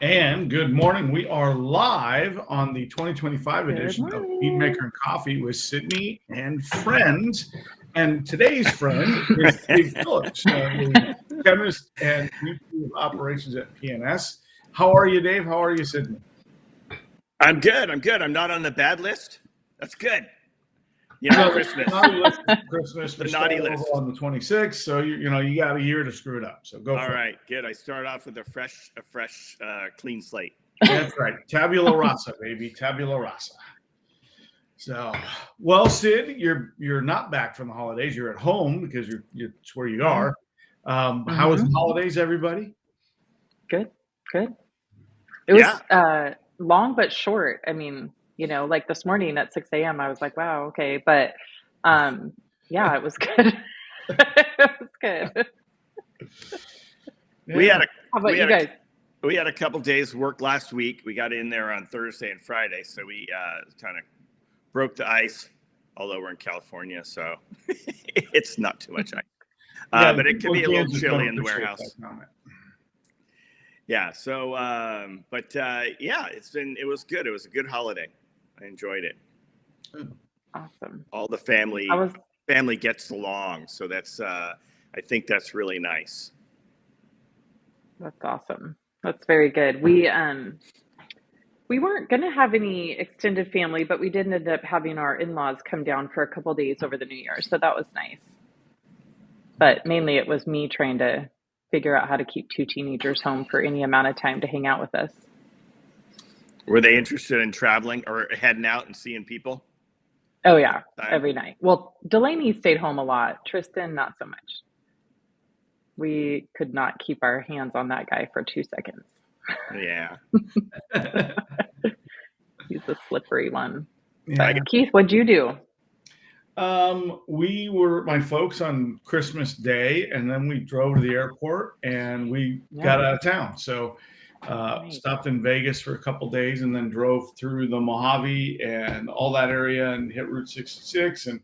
And good morning. We are live on the 2025 Good edition of Bead morning. Maker and Coffee with Sydney and friends. And today's friend is Dave Phillips, the chemist and VP of Operations at PNS. How are you, Dave? How are you, Sydney? I'm good. I'm not on the bad list. That's good. You know, Christmas. Naughty list is Christmas. The We naughty start list. over on the 26th, so you got a year to screw it up. So go for it. All right, good. I start off with a fresh, clean slate. That's right. Tabula rasa, baby. Tabula rasa. So, well, Sid, you're not back from the holidays. You're at home because it's where you are. How was the holidays, everybody? Good. It was long but short. I mean, like this morning at 6 a.m. I was like, wow, okay. But yeah, it was good. It was good. Yeah. We had How about you guys? We had a couple days work last week. We got in there on Thursday and Friday, so we kind of broke the ice. Although we're in California, so it's not too much ice. But it can be a little chilly in the warehouse. Yeah. So, yeah, it was good. It was a good holiday. I enjoyed it. Awesome. All the family gets along, so that's I think that's really nice. That's awesome. That's very good. We weren't going to have any extended family, but we did end up having our in-laws come down for a couple days over the New Year, so that was nice. But mainly it was me trying to figure out how to keep two teenagers home for any amount of time to hang out with us. Were they interested in traveling or heading out and seeing people? Oh, yeah, every night. Well, Delaney stayed home a lot. Tristan, not so much. We could not keep our hands on that guy for 2 seconds. Yeah. He's a slippery one. Yeah, but Keith, what'd you do? We were my folks on Christmas Day, and then we drove to the airport and we got out of town. So stopped in Vegas for a couple days and then drove through the Mojave and all that area and hit Route 66 and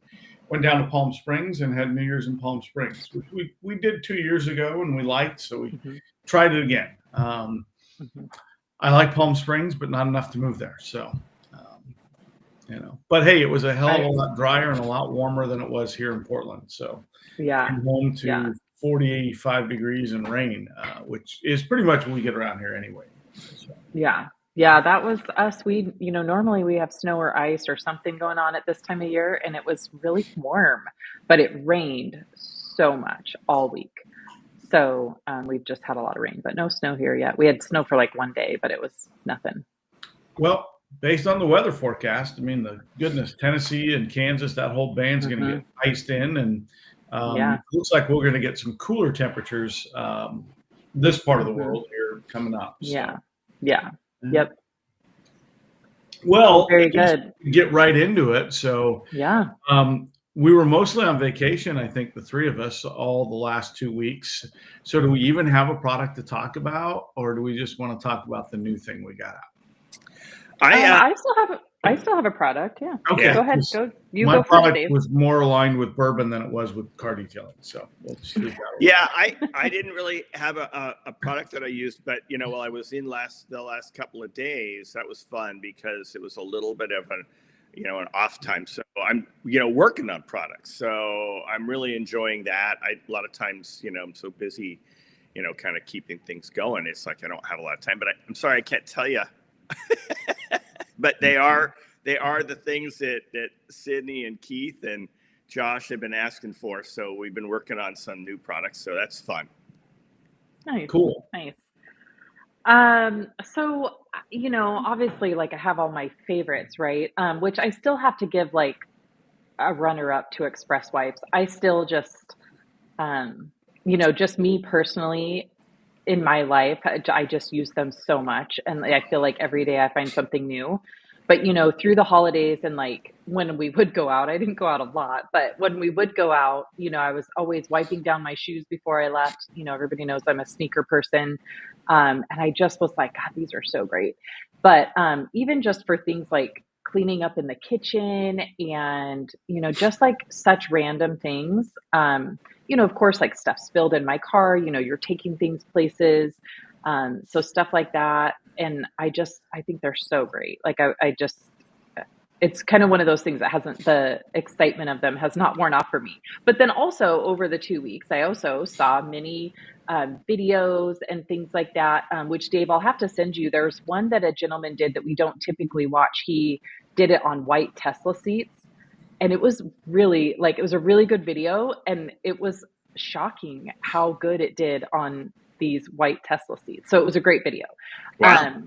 went down to Palm Springs and had New Year's in Palm Springs, which we did 2 years ago and we liked, so we tried it again. I like Palm Springs, but not enough to move there. So, but hey, it was a hell of a lot drier and a lot warmer than it was here in Portland. So came home to 40, 85 degrees and rain, which is pretty much what we get around here anyway. So. Yeah, that was us. We, normally we have snow or ice or something going on at this time of year, and it was really warm, but it rained so much all week. So we've just had a lot of rain, but no snow here yet. We had snow for like 1 day, but it was nothing. Well, based on the weather forecast, I mean, the goodness, Tennessee and Kansas, that whole band's going to get iced in, and it looks like we're going to get some cooler temperatures this part of the world here coming up. So. Yep. Well, very good. Get right into it. So we were mostly on vacation, I think, the three of us, all the last 2 weeks. So do we even have a product to talk about, or do we just want to talk about the new thing we got out? I still have a product. Yeah. Okay. Go ahead. My product was more aligned with bourbon than it was with car detailing. So we'll just leave that away. Yeah, I didn't really have a product that I used, but while I was in the last couple of days, that was fun because it was a little bit of an off time. So I'm working on products. So I'm really enjoying that. A lot of times, I'm so busy, kind of keeping things going. It's like I don't have a lot of time. But I'm sorry, I can't tell you. But they are the things that Sydney and Keith and Josh have been asking for. So we've been working on some new products. So that's fun. Nice. Cool. Nice. So, obviously, like I have all my favorites, right? Which I still have to give like a runner up to Express Wipes. I still just, just me personally in my life, I just use them so much. And I feel like every day I find something new. But, through the holidays and like when we would go out, I didn't go out a lot, but when we would go out, I was always wiping down my shoes before I left. Everybody knows I'm a sneaker person. And I just was like, God, these are so great. But even just for things like cleaning up in the kitchen and, just like such random things, of course, like stuff spilled in my car, you're taking things places. So stuff like that. And I think they're so great. Like it's kind of one of those things that the excitement of them has not worn off for me. But then also over the 2 weeks, I also saw many videos and things like that, which Dave, I'll have to send you. There's one that a gentleman did that we don't typically watch. He did it on white Tesla seats. And it was really it was a really good video. And it was shocking how good it did on these white Tesla seats. So it was a great video. Wow.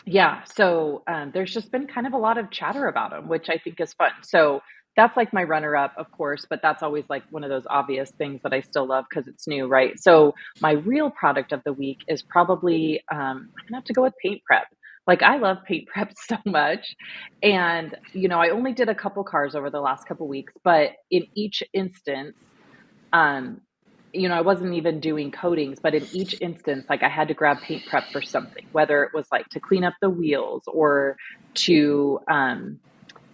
Yeah. So there's just been kind of a lot of chatter about them, which I think is fun. So that's like my runner up, of course, but that's always like one of those obvious things that I still love because it's new, right? So my real product of the week is probably, I'm going to have to go with paint prep. Like I love paint prep so much. And, I only did a couple cars over the last couple weeks, but in each instance, um, I wasn't even doing coatings, but in each instance, like I had to grab paint prep for something, whether it was like to clean up the wheels or to,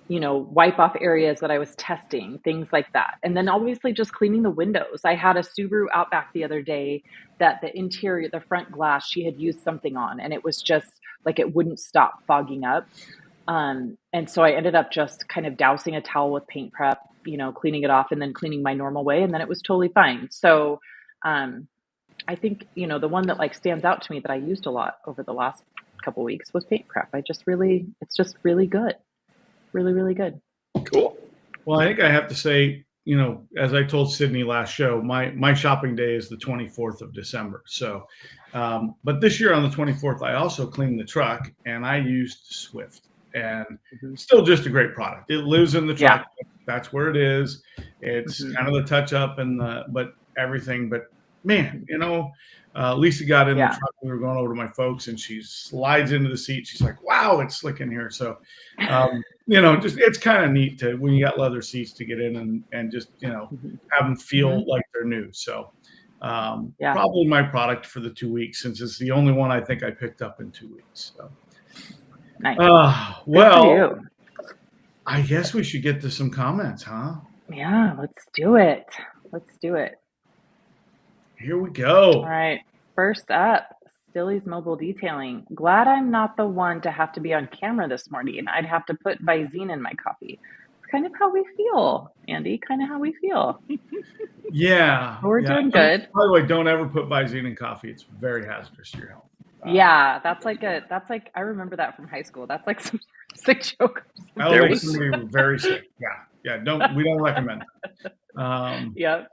wipe off areas that I was testing, things like that. And then obviously just cleaning the windows. I had a Subaru Outback the other day that the interior, the front glass, she had used something on, and it was just like it wouldn't stop fogging up. And so I ended up just kind of dousing a towel with paint prep, cleaning it off and then cleaning my normal way. And then it was totally fine. So, I think, the one that like stands out to me that I used a lot over the last couple weeks was paint prep. It's just really good. Really, really good. Cool. Well, I think I have to say, as I told Sydney last show, my shopping day is the 24th of December. So, but this year on the 24th, I also cleaned the truck and I used Swift, and still just a great product. It lives in the truck. Yeah. That's where it is. It's kind of the touch up but everything. But man, Lisa got in the truck. We were going over to my folks, and she slides into the seat. She's like, "Wow, it's slick in here." So, just it's kind of neat to when you got leather seats to get in and just have them feel like they're new. So, probably my product for the 2 weeks, since it's the only one I think I picked up in 2 weeks. So, nice. Well, I guess we should get to some comments, huh? Yeah, let's do it. Here we go. All right. First up, Stilly's Mobile Detailing. Glad I'm not the one to have to be on camera this morning. I'd have to put Visine in my coffee. It's kind of how we feel, Andy. Kind of how we feel. Yeah. We're doing good. By the way, don't ever put Visine in coffee. It's very hazardous to your health. Yeah, that's like I remember that from high school. That's like some sick joke. There was somebody very sick. Yeah. We don't recommend that. Yep.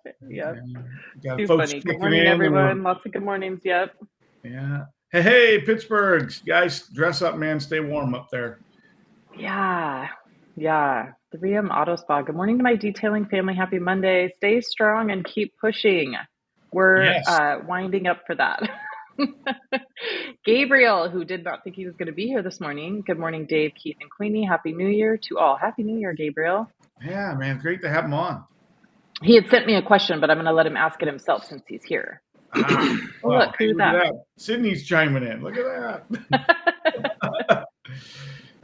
Too funny. Good morning, everyone. Lots of good mornings. Yep. Yeah. Hey, Pittsburgh guys, dress up, man. Stay warm up there. Yeah. 3M Auto Spa. Good morning to my detailing family. Happy Monday. Stay strong and keep pushing. We're winding up for that. Gabriel, who did not think he was going to be here this morning. Good morning, Dave, Keith, and Queenie. Happy New Year to all. Happy New Year, Gabriel. Yeah, man. Great to have him on. He had sent me a question, but I'm going to let him ask it himself since he's here. Look, who's that? Sydney's chiming in. Look at that.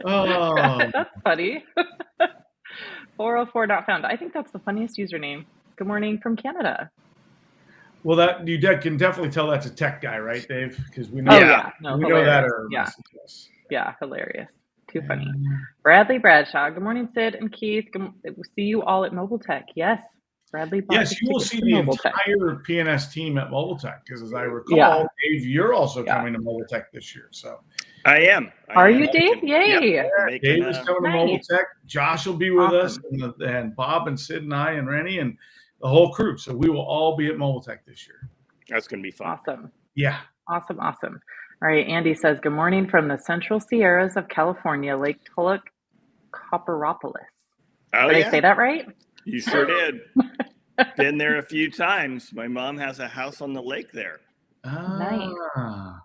Oh, that's funny. 404 not found. I think that's the funniest username. Good morning from Canada. Well, that you can definitely tell that's a tech guy, right, Dave? Because we know that. Yeah, hilarious. Too funny. Bradley Bradshaw. Good morning, Sid and Keith. We'll see you all at Mobile Tech. Yes. Bradley. Yes, you will see the entire PNS team at Mobile Tech, because as I recall, Dave, you're also coming to Mobile Tech this year. So I am. Are you, Dave? Yay! Dave is coming to Mobile Tech. Josh will be with us, and Bob and Sid and I and Rennie and the whole crew. So we will all be at Mobile Tech this year. That's going to be fun. Awesome. Yeah. Awesome. All right. Andy says, good morning from the Central Sierras of California, Lake Tulloch, Copperopolis. Did I say that right? You sure did. Been there a few times. My mom has a house on the lake there. Nice.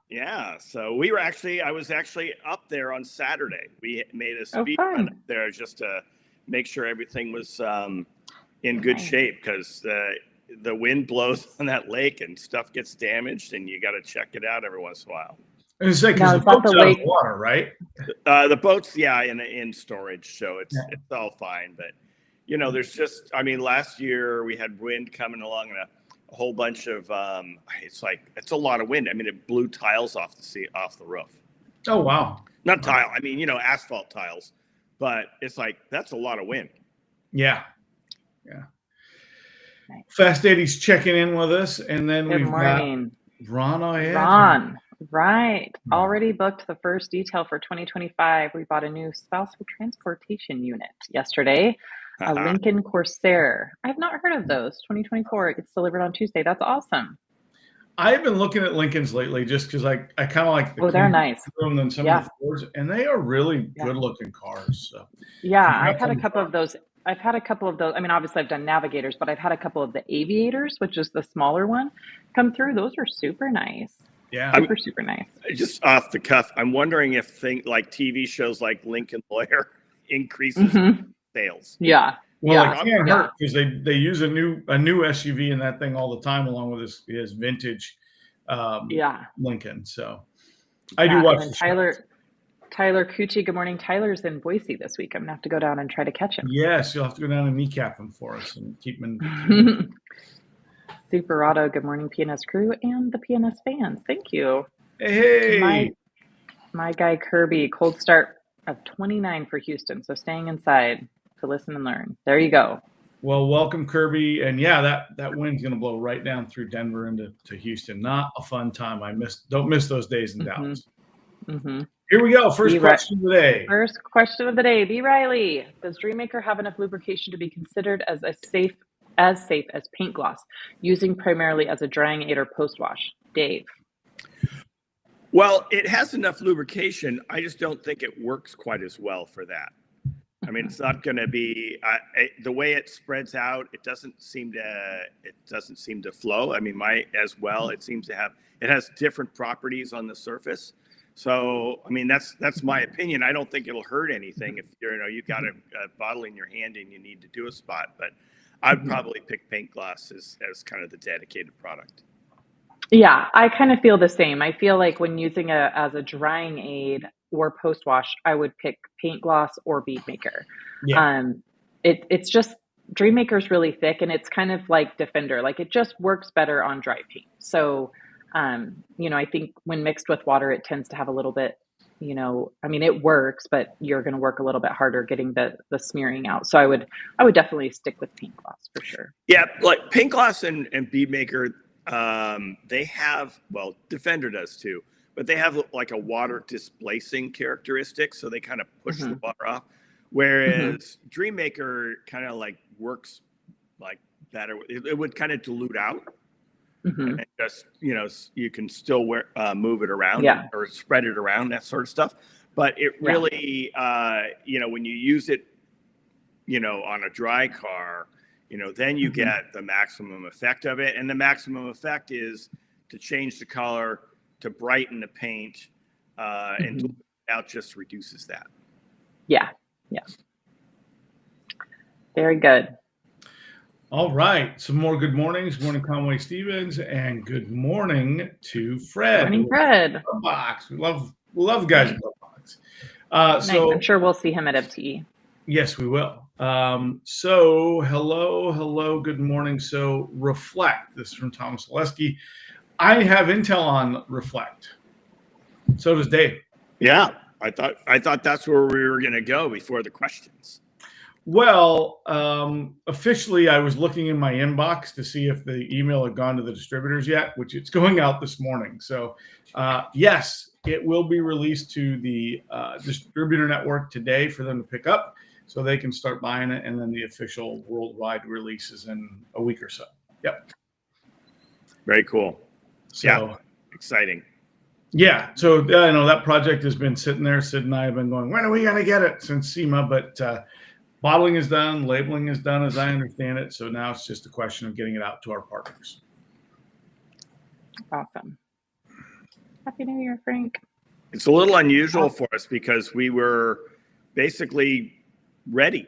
Yeah. So I was actually up there on Saturday. We made a speed run up there just to make sure everything was in good shape, because the wind blows on that lake and stuff gets damaged, and you got to check it out every once in a while. Because the boat's out of water, right? The boat's in storage, so it's all fine. But there's just, last year we had wind coming along and a whole bunch of it's a lot of wind. It blew tiles off the roof. Oh, wow. Not tile. I mean, asphalt tiles, but it's like, that's a lot of wind. Yeah. Yeah. Fast 80's checking in with us. And then Good we've morning. got Ron. Oh, yeah. Ron, right. Already booked the first detail for 2025. We bought a new spousal transportation unit yesterday, a Lincoln Corsair. I've not heard of those. 2024. It gets delivered on Tuesday. That's awesome. I've been looking at Lincolns lately just because I kind of like the they're nice room than some of the Fords, and they are really good looking cars. So. Yeah, I've had a couple of those. I mean, obviously I've done Navigators, but I've had a couple of the Aviators, which is the smaller one, come through. Those are super nice. Yeah. Super nice. Just off the cuff, I'm wondering if things like TV shows like Lincoln Lawyer increases sales. Yeah. Well, it can't hurt because they use a new SUV in that thing all the time, along with his vintage Lincoln. So I do watch the Tyler Cucci. Good morning. Tyler's in Boise this week. I'm gonna have to go down and try to catch him. Yes, you'll have to go down and kneecap him for us and keep him in. Super Auto. Good morning, PNS crew and the PNS fans. Thank you. Hey. My guy Kirby. Cold start of 29 for Houston. So staying inside to listen and learn. There you go. Well, welcome, Kirby. And yeah, that wind's going to blow right down through Denver into Houston. Not a fun time. Don't miss those days in Dallas. Here we go. First question of the day. First question of the day. B. Riley. Does Dreammaker have enough lubrication to be considered as safe as paint gloss, using primarily as a drying aid or post wash? Dave. Well, it has enough lubrication. I just don't think it works quite as well for that. I mean, it's not going to be the way it spreads out. It doesn't seem to flow. I mean, it has different properties on the surface. So, I mean, that's my opinion. I don't think it'll hurt anything if you've got a bottle in your hand and you need to do a spot. But I'd probably pick paint gloss as kind of the dedicated product. Yeah, I kind of feel the same. I feel like when using as a drying aid or post wash, I would pick paint gloss or Bead Maker. Yeah. It's just Dream Maker's really thick, and it's kind of like Defender. Like, it just works better on dry paint. So, I think when mixed with water, it tends to have a little bit, I mean, it works, but you're going to work a little bit harder getting the smearing out. So I would definitely stick with paint gloss for sure. Yeah, like paint gloss and Bead Maker, they have, well, Defender does too, but they have like a water displacing characteristic, so they kind of push the water off. Whereas Dream Maker kind of like works like better. It would kind of dilute out, and it just you can still move it around or spread it around, that sort of stuff. But it really, when you use it, on a dry car, then you get the maximum effect of it, and the maximum effect is to change the color, to brighten the paint, and out just reduces that. Yeah. Very good. All right. Some more good mornings. Morning, Conway Stevens, and good morning to Fred. Morning, Fred. Box. We love guys in the box. Nice. I'm sure we'll see him at FTE. Yes, we will. So hello, good morning. So Reflect. This is from Thomas Oleski. I have intel on Reflect. So does Dave. Yeah, I thought that's where we were going to go before the questions. Well, officially, I was looking in my inbox to see if the email had gone to the distributors yet, which it's going out this morning. So, yes, it will be released to the distributor network today for them to pick up, so they can start buying it, and then the official worldwide release is in a week or so. Yep. Very cool. So, yeah, exciting. Yeah. So, that project has been sitting there. Sid and I have been going, when are we going to get it, since SEMA? But bottling is done. Labeling is done, as I understand it. So now it's just a question of getting it out to our partners. Awesome. Happy New Year, Frank. It's a little unusual for us because we were basically ready.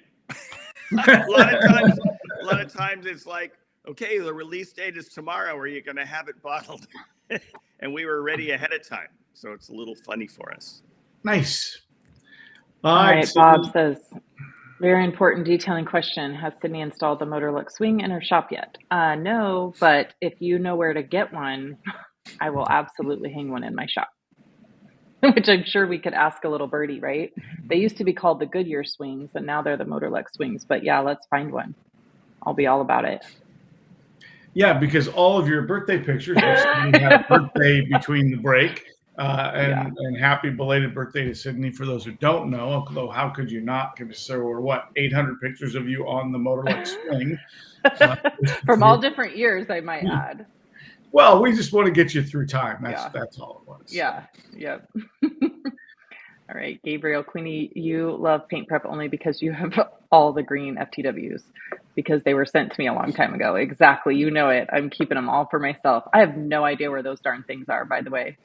a lot of times it's like, okay, the release date is tomorrow. Are you going to have it bottled? And we were ready ahead of time. So it's a little funny for us. Nice. All right. Bob says, very important detailing question. Has Sydney installed the Motorlook swing in her shop yet? No, but if you know where to get one, I will absolutely hang one in my shop. which I'm sure we could ask a little birdie, right? They used to be called the Goodyear swings, and now they're the Motorlux swings. But yeah, let's find one. I'll be all about it. Yeah, because all of your birthday pictures, you had a birthday between the break. And happy belated birthday to Sydney. For those who don't know, although how could you not? Because there were 800 pictures of you on the Motorlux swing from all different years, I might add. Well, we just want to get you through time. That's all it was. Yeah. Yep. All right, Gabriel, Queenie, you love paint prep only because you have all the green FTWs because they were sent to me a long time ago. Exactly. You know it. I'm keeping them all for myself. I have no idea where those darn things are, by the way.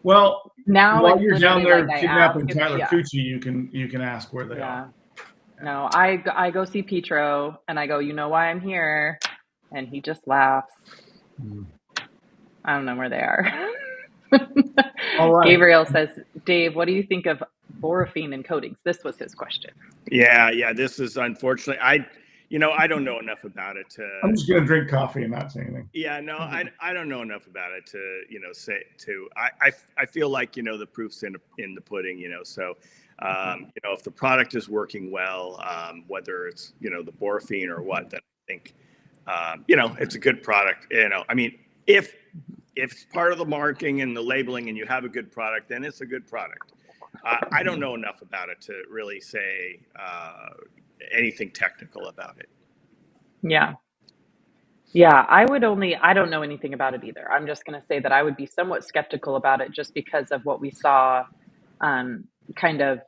Well, now while you're down there kidnapping Tyler Cucci, you can ask where they are. No, I go see Petro and I go, you know why I'm here? And he just laughs. I don't know where they are. All right. Gabriel says, Dave, what do you think of borafine and coatings? This was his question. Yeah. This is unfortunately, I don't know enough about it to. I'm just gonna drink coffee and not say anything. Yeah, no, I don't know enough about it to say to. I feel like the proof's in the pudding. So if the product is working well, whether it's the borafine or what, then I think it's a good product. I mean, if it's part of the marketing and the labeling and you have a good product, then it's a good product. I don't know enough about it to really say anything technical about it. Yeah. I don't know anything about it either. I'm just going to say that I would be somewhat skeptical about it just because of what we saw, kind of,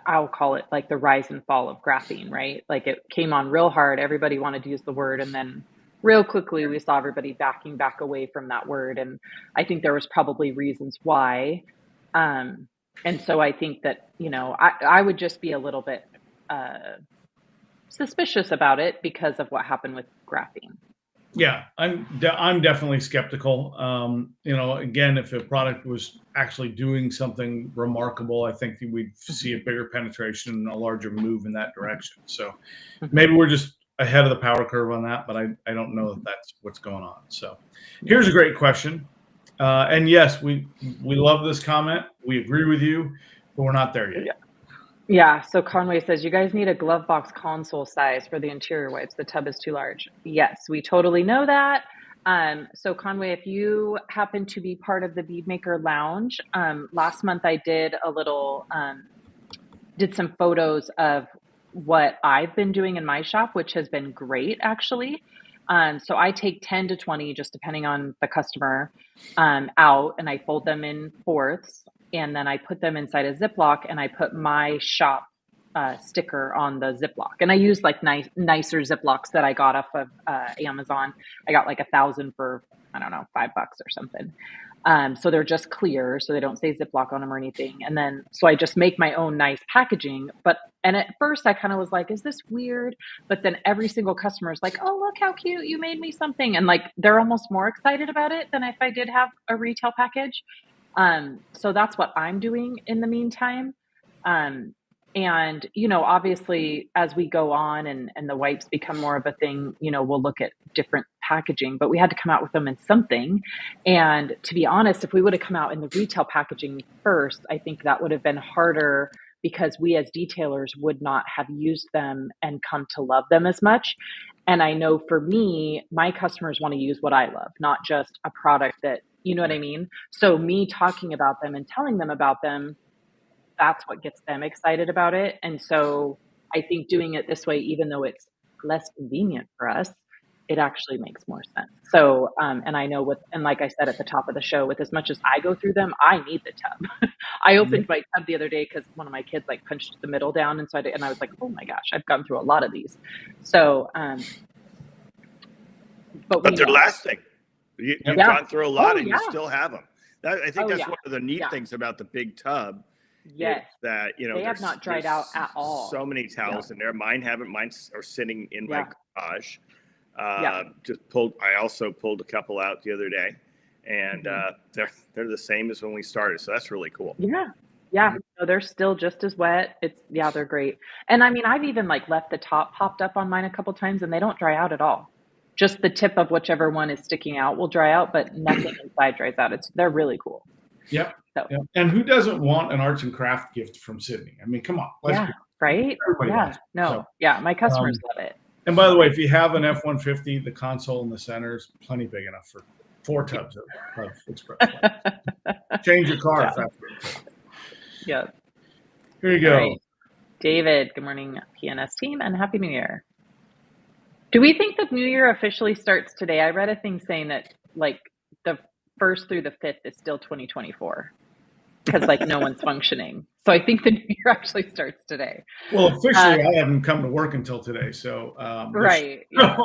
I'll call it like the rise and fall of graphene, right? Like it came on real hard. Everybody wanted to use the word. And then real quickly, we saw everybody backing back away from that word. And I think there was probably reasons why. And so I think that, I would just be a little bit suspicious about it because of what happened with graphene. Yeah, I'm definitely skeptical. Again, if a product was actually doing something remarkable, I think we'd see a bigger penetration and a larger move in that direction. So maybe we're just ahead of the power curve on that, but I don't know that that's what's going on. So here's a great question. And yes, we love this comment. We agree with you, but we're not there yet. Yeah. So Conway says, you guys need a glove box console size for the interior wipes. The tub is too large. Yes, we totally know that. So Conway, if you happen to be part of the Bead Maker Lounge, last month I did did some photos of what I've been doing in my shop, which has been great actually. So I take 10 to 20, just depending on the customer, out, and I fold them in fourths. And then I put them inside a Ziploc and I put my shop sticker on the Ziploc. And I use like nicer Ziplocs that I got off of Amazon. I got like 1,000 for, I don't know, $5 or something. So they're just clear, so they don't say Ziploc on them or anything. And then, so I just make my own nice packaging. And at first I kind of was like, is this weird? But then every single customer is like, oh, look how cute, you made me something. And like, they're almost more excited about it than if I did have a retail package. So that's what I'm doing in the meantime. And, obviously as we go on and the wipes become more of a thing, we'll look at different packaging, but we had to come out with them in something. And to be honest, if we would have come out in the retail packaging first, I think that would have been harder because we as detailers would not have used them and come to love them as much. And I know for me, my customers want to use what I love, not just a product that, you know what I mean? So me talking about them and telling them about them, that's what gets them excited about it. And so I think doing it this way, even though it's less convenient for us, it actually makes more sense. So, and I know and like I said at the top of the show, with as much as I go through them, I need the tub. I opened my tub the other day because one of my kids like punched the middle down. And so I was like, oh my gosh, I've gone through a lot of these. So, but they're lasting. You've gone through a lot and you still have them. I think that's one of the neat things about the big tub. Yes, that they have not dried out at all. So many towels in there. Mine haven't. Mine are sitting in my garage. I also pulled a couple out the other day, and they're the same as when we started. So that's really cool. Yeah. So they're still just as wet. They're great. And I mean, I've even like left the top popped up on mine a couple times, and they don't dry out at all. Just the tip of whichever one is sticking out will dry out, but nothing inside dries out. They're really cool. Yep. So Yep. And who doesn't want an arts and craft gift from Sydney? I mean, come on. yeah, right? Everybody Yeah, wants it. no, So, yeah, my customers love it. and by the way, if you have an F-150, the console in the center is plenty big enough for 4 tubs of express wipes. Change your car if that's what it takes. Yeah. Here you All go. right. David, good morning, PNS team, and Happy New Year. Do we think the new year officially starts today? I read a thing saying that like the 1st through the 5th is still 2024 because like no one's functioning. So I think the new year actually starts today. Well, officially, I haven't come to work until today, so right. Yeah.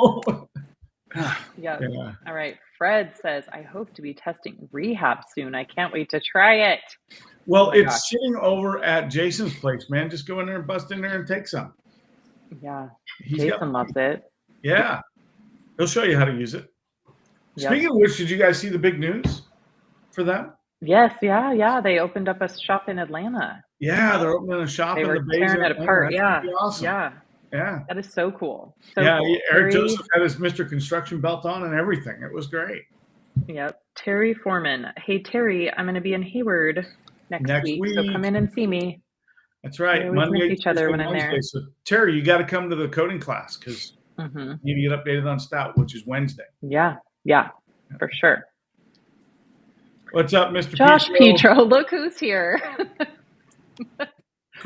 Yeah. Yeah. All right. Fred says, I hope to be testing rehab soon. I can't wait to try it. Well, it's sitting over at Jason's place, man. Just go in there and bust in there and take some. Yeah. He's Jason loves it. Yeah. He'll show you how to use it. Yep. Speaking of which, did you guys see the big news for them? Yes. Yeah. They opened up a shop in Atlanta. Yeah. They're opening a shop in the Bay. Tearing it apart. Yeah. Awesome. Yeah. That is so cool. So yeah. cool. Eric Joseph had his Mr. Construction belt on and everything. It was great. Yep. Terry Foreman. Hey, Terry, I'm going to be in Hayward next week. So come in and see me. That's right. We always miss each other when I'm there. So Terry, you got to come to the coding class because you need to get updated on Stout, which is Wednesday. Yeah, for sure. What's up, Mr. Josh Petro? Look who's here.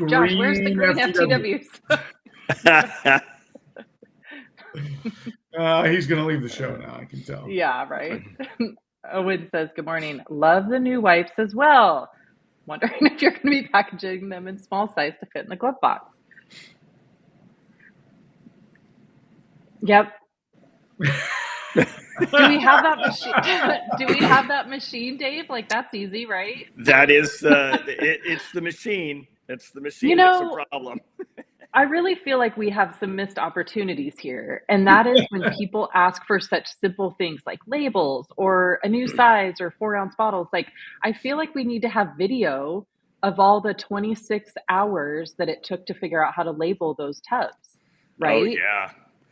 Josh, where's the green FTWs? He's going to leave the show now, I can tell. Yeah, right. Owen says, good morning. Love the new wipes as well. Wondering if you're going to be packaging them in small size to fit in the glove box. Yep. Do we have that machine? Do we have that machine, Dave? Like that's easy, right? That is it's the machine. It's the machine that's the problem. I really feel like we have some missed opportunities here. And that is when people ask for such simple things like labels or a new size or 4-ounce bottles. Like, I feel like we need to have video of all the 26 hours that it took to figure out how to label those tubs. Right? Oh, yeah.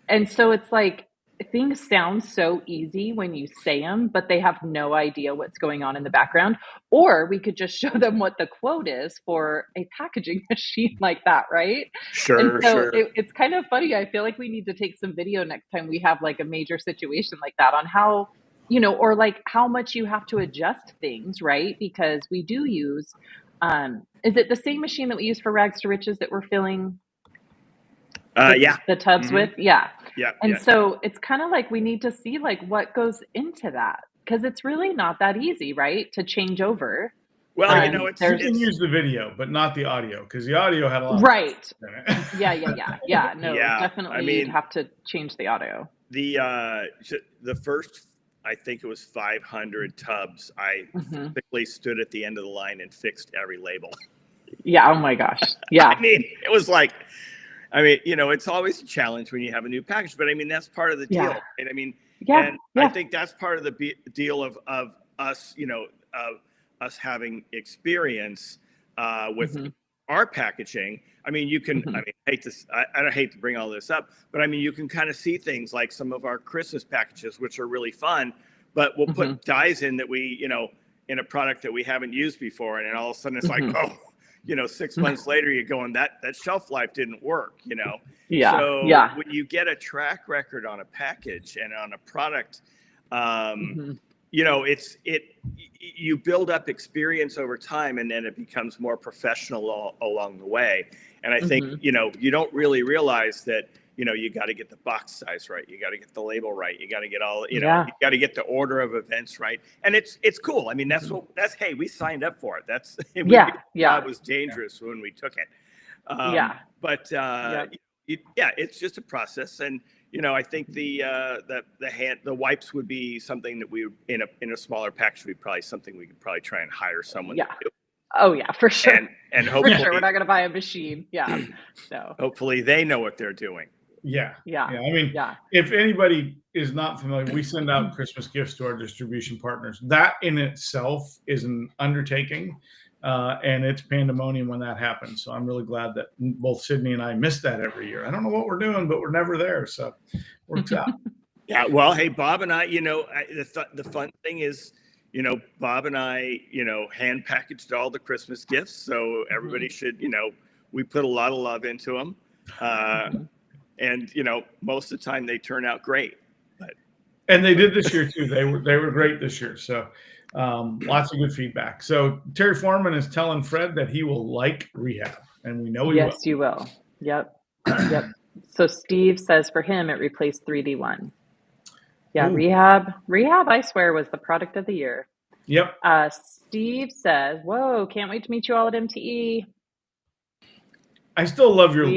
And so it's like, things sound so easy when you say them, but they have no idea what's going on in the background. Or we could just show them what the quote is for a packaging machine like that, right? Sure, and so sure. It's kind of funny. I feel like we need to take some video next time we have like a major situation like that on how, or like how much you have to adjust things, right? Because we do use, is it the same machine that we use for rags to riches that we're filling the tubs with? Yeah. And so it's kind of like we need to see like what goes into that because it's really not that easy, right? To change over. Well, you can use the video, but not the audio because the audio had a lot. Right. Yeah. No, definitely. I mean, you'd have to change the audio. The first, I think it was 500 tubs. I quickly stood at the end of the line and fixed every label. Yeah. Oh my gosh. Yeah. I mean, it was like. It's always a challenge when you have a new package, but I mean, that's part of the deal. Right? I mean, I think that's part of the deal of us, of us having experience with our packaging. I mean, you can, I don't hate to bring all this up, but I mean, you can kind of see things like some of our Christmas packages, which are really fun, but we'll put dyes in that we, in a product that we haven't used before. And then all of a sudden it's like, 6 months later, you're going, that shelf life didn't work, So when you get a track record on a package and on a product, you build up experience over time and then it becomes more professional along the way. And I think, you don't really realize that, you got to get the box size right. You got to get the label right. You got to get all, you got to get the order of events right. And it's cool. I mean, hey, we signed up for it. It was dangerous when we took it. But it's just a process. And, I think the wipes would be something that we, in a smaller package, we could probably try and hire someone to do. Oh yeah, for sure. And hopefully, for sure, we're not going to buy a machine. Yeah. So hopefully they know what they're doing. Yeah. I mean, if anybody is not familiar, we send out Christmas gifts to our distribution partners. That in itself is an undertaking, and it's pandemonium when that happens. So I'm really glad that both Sydney and I miss that every year. I don't know what we're doing, but we're never there. So it works out. Yeah. Well, hey, Bob and I, the fun thing is, Bob and I, hand packaged all the Christmas gifts. So everybody should, we put a lot of love into them. And, most of the time they turn out great. And they did this year too. They were great this year. So lots of good feedback. So Terry Foreman is telling Fred that he will like rehab, and we know he will. Yes, you will. Yep. So Steve says for him it replaced 3D1. Yeah, Ooh. rehab, I swear, was the product of the year. Yep. Steve says, "Whoa, can't wait to meet you all at MTE." I still love your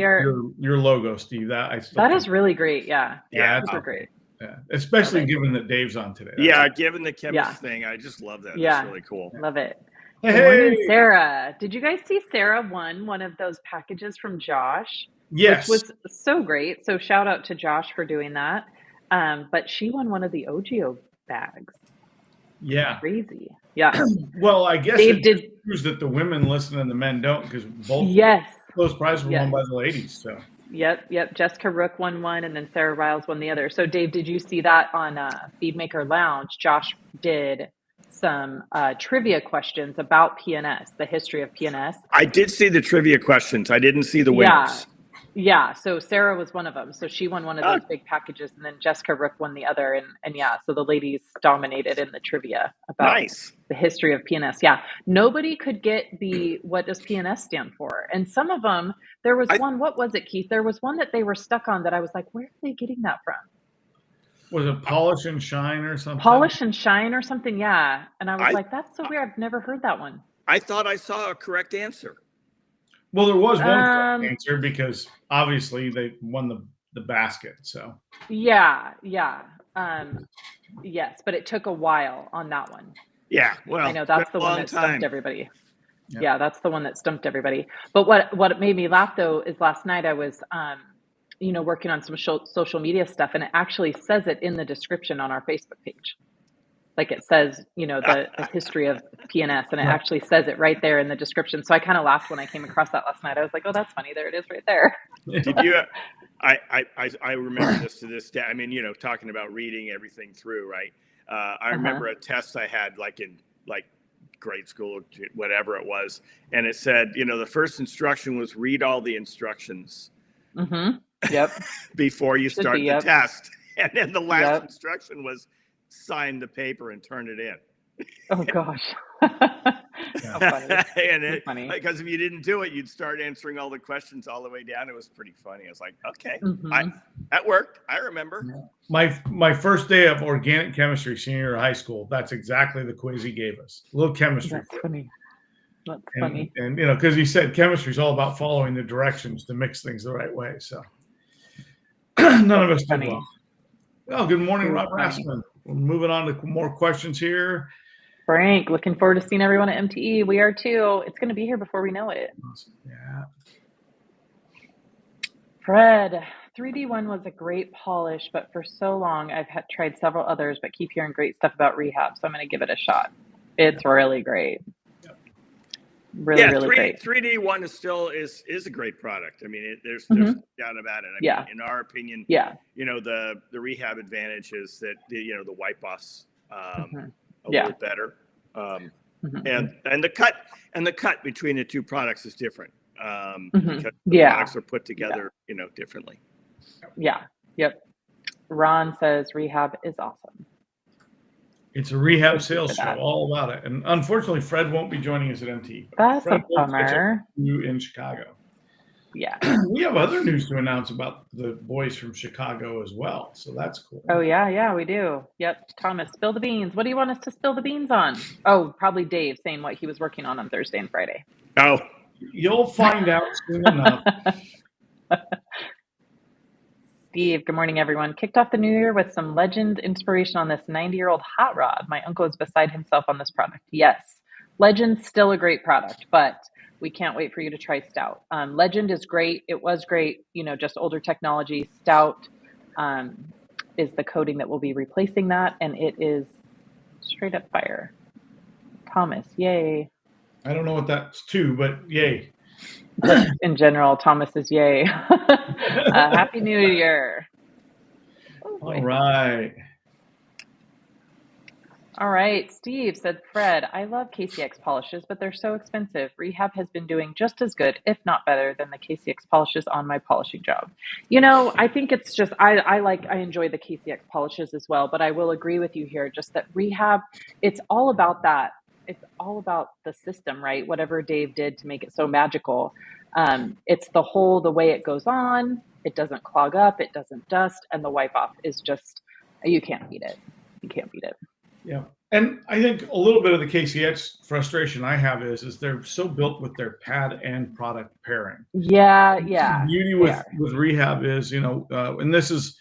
logo, Steve. That is really great. Yeah, super great. Yeah, especially given that Dave's on today. Given the chemist thing, I just love that. That's really cool. Love it. Hey. Good morning, Sarah. Did you guys see Sarah won one of those packages from Josh? Yes. Which was so great. So shout out to Josh for doing that. But she won one of the OGO bags. Yeah. Crazy. Yeah. Well, I guess Dave it proves that the women listen and the men don't, because both those prizes were won by the ladies. So. Yep. Jessica Rook won one, and then Sarah Riles won the other. So, Dave, did you see that on Beadmaker Lounge? Josh did some trivia questions about PNS, the history of PNS. I did see the trivia questions. I didn't see the winners. Yeah. So Sarah was one of them. So she won one of those big packages, and then Jessica Rook won the other. And so the ladies dominated in the trivia about the history of PNS. Yeah. Nobody could get what does PNS stand for? And some of them, there was one, what was it, Keith? There was one that they were stuck on that I was like, where are they getting that from? Was it Polish and Shine or something? Polish and Shine or something, yeah. And I was like, that's so weird. I've never heard that one. I thought I saw a correct answer. Well, there was one correct answer because obviously they won the basket. So yes, but it took a while on that one. Yeah, well, I know that's the one that stumped everybody. Yep. Yeah, that's the one that stumped everybody. But what made me laugh though is last night I was working on some social media stuff, and it actually says it in the description on our Facebook page. Like it says, the history of PNS, and it actually says it right there in the description. So I kind of laughed when I came across that last night. I was like, oh, that's funny. There it is right there. Did you? I remember this to this day. I mean, talking about reading everything through, right? I remember a test I had in grade school, whatever it was. And it said, the first instruction was read all the instructions. Mm-hmm. Yep. Before you start the test. And then the last instruction was sign the paper and turn it in. Oh gosh. How funny. Funny. Because if you didn't do it, you'd start answering all the questions all the way down. It was pretty funny. I was like, okay, that worked. I remember. My first day of organic chemistry, senior year of high school, that's exactly the quiz he gave us. A little chemistry. That's funny. That's funny. And because he said chemistry is all about following the directions to mix things the right way. So none of us did well. Well, good morning, Rob Rassman. We're moving on to more questions here. Frank, looking forward to seeing everyone at MTE. We are too. It's going to be here before we know it. Awesome. Yeah. Fred, 3D1 was a great polish, but for so long I've tried several others, but keep hearing great stuff about rehab. So I'm going to give it a shot. It's really great. Really great. 3D1 is still is a great product. I mean, there's no doubt about it. I mean, in our opinion, the rehab advantage is that the wipe offs a little better, and the cut between the two products is different because the products are put together differently. Yeah. Yep. Ron says rehab is awesome. It's a rehab sales show, all about it. And unfortunately, Fred won't be joining us at MT. That's a bummer. In Chicago. Yeah. We have other news to announce about the boys from Chicago as well. So that's cool. Oh, yeah, we do. Yep. Thomas, spill the beans. What do you want us to spill the beans on? Oh, probably Dave saying what he was working on Thursday and Friday. Oh. You'll find out soon enough. Steve, good morning, everyone. Kicked off the new year with some Legend inspiration on this 90-year-old hot rod. My uncle is beside himself on this product. Yes, Legend's still a great product, but we can't wait for you to try Stout. Legend is great. It was great, just older technology. Stout is the coating that will be replacing that, and it is straight up fire. Thomas, yay. I don't know what that's to, but yay. In general, Thomas is yay. Happy New Year. All right. All right. Steve said, Fred, I love KCX polishes, but they're so expensive. Rehab has been doing just as good, if not better, than the KCX polishes on my polishing job. I think it's just, I enjoy the KCX polishes as well, but I will agree with you here, just that rehab, it's all about that. It's all about the system, right? Whatever Dave did to make it so magical. It's the way it goes on. It doesn't clog up, it doesn't dust, and the wipe off is just, you can't beat it. You can't beat it. Yeah. And I think a little bit of the KCX frustration I have is they're so built with their pad and product pairing. Yeah, The beauty with rehab is, and this is,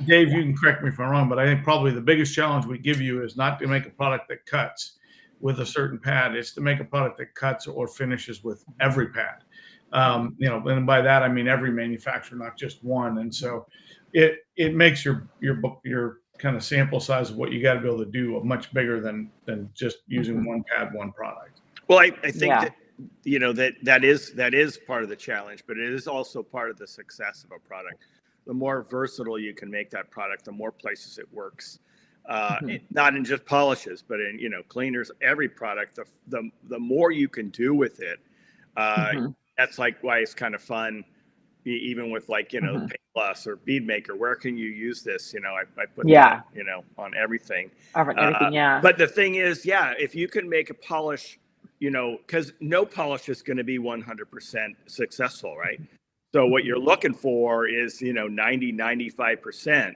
Dave, you can correct me if I'm wrong, but I think probably the biggest challenge we give you is not to make a product that cuts with a certain pad. It's to make a product that cuts or finishes with every pad. And by that I mean every manufacturer, not just one. And so it makes your kind of sample size of what you got to be able to do much bigger than just using one pad, one product. Well, I think that is part of the challenge, but it is also part of the success of a product. The more versatile you can make that product, the more places it works. Not in just polishes, but in cleaners, every product. The more you can do with it, that's like why it's kind of fun. Even with Paint Plus or Bead Maker, where can you use this? I put that, on everything. Everything, But the thing is, if you can make a polish, because no polish is going to be 100% successful, right? So what you're looking for is, 90, 95%,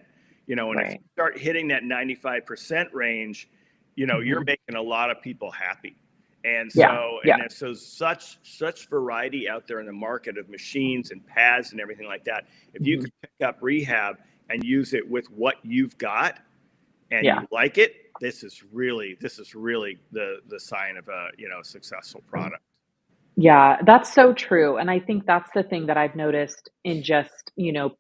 and if you start hitting that 95% range, you're making a lot of people happy. And so, so such variety out there in the market of machines and pads and everything like that. If you could pick up rehab and use it with what you've got, and you like it, this is really the sign of a successful product. Yeah, that's so true. And I think that's the thing that I've noticed in just,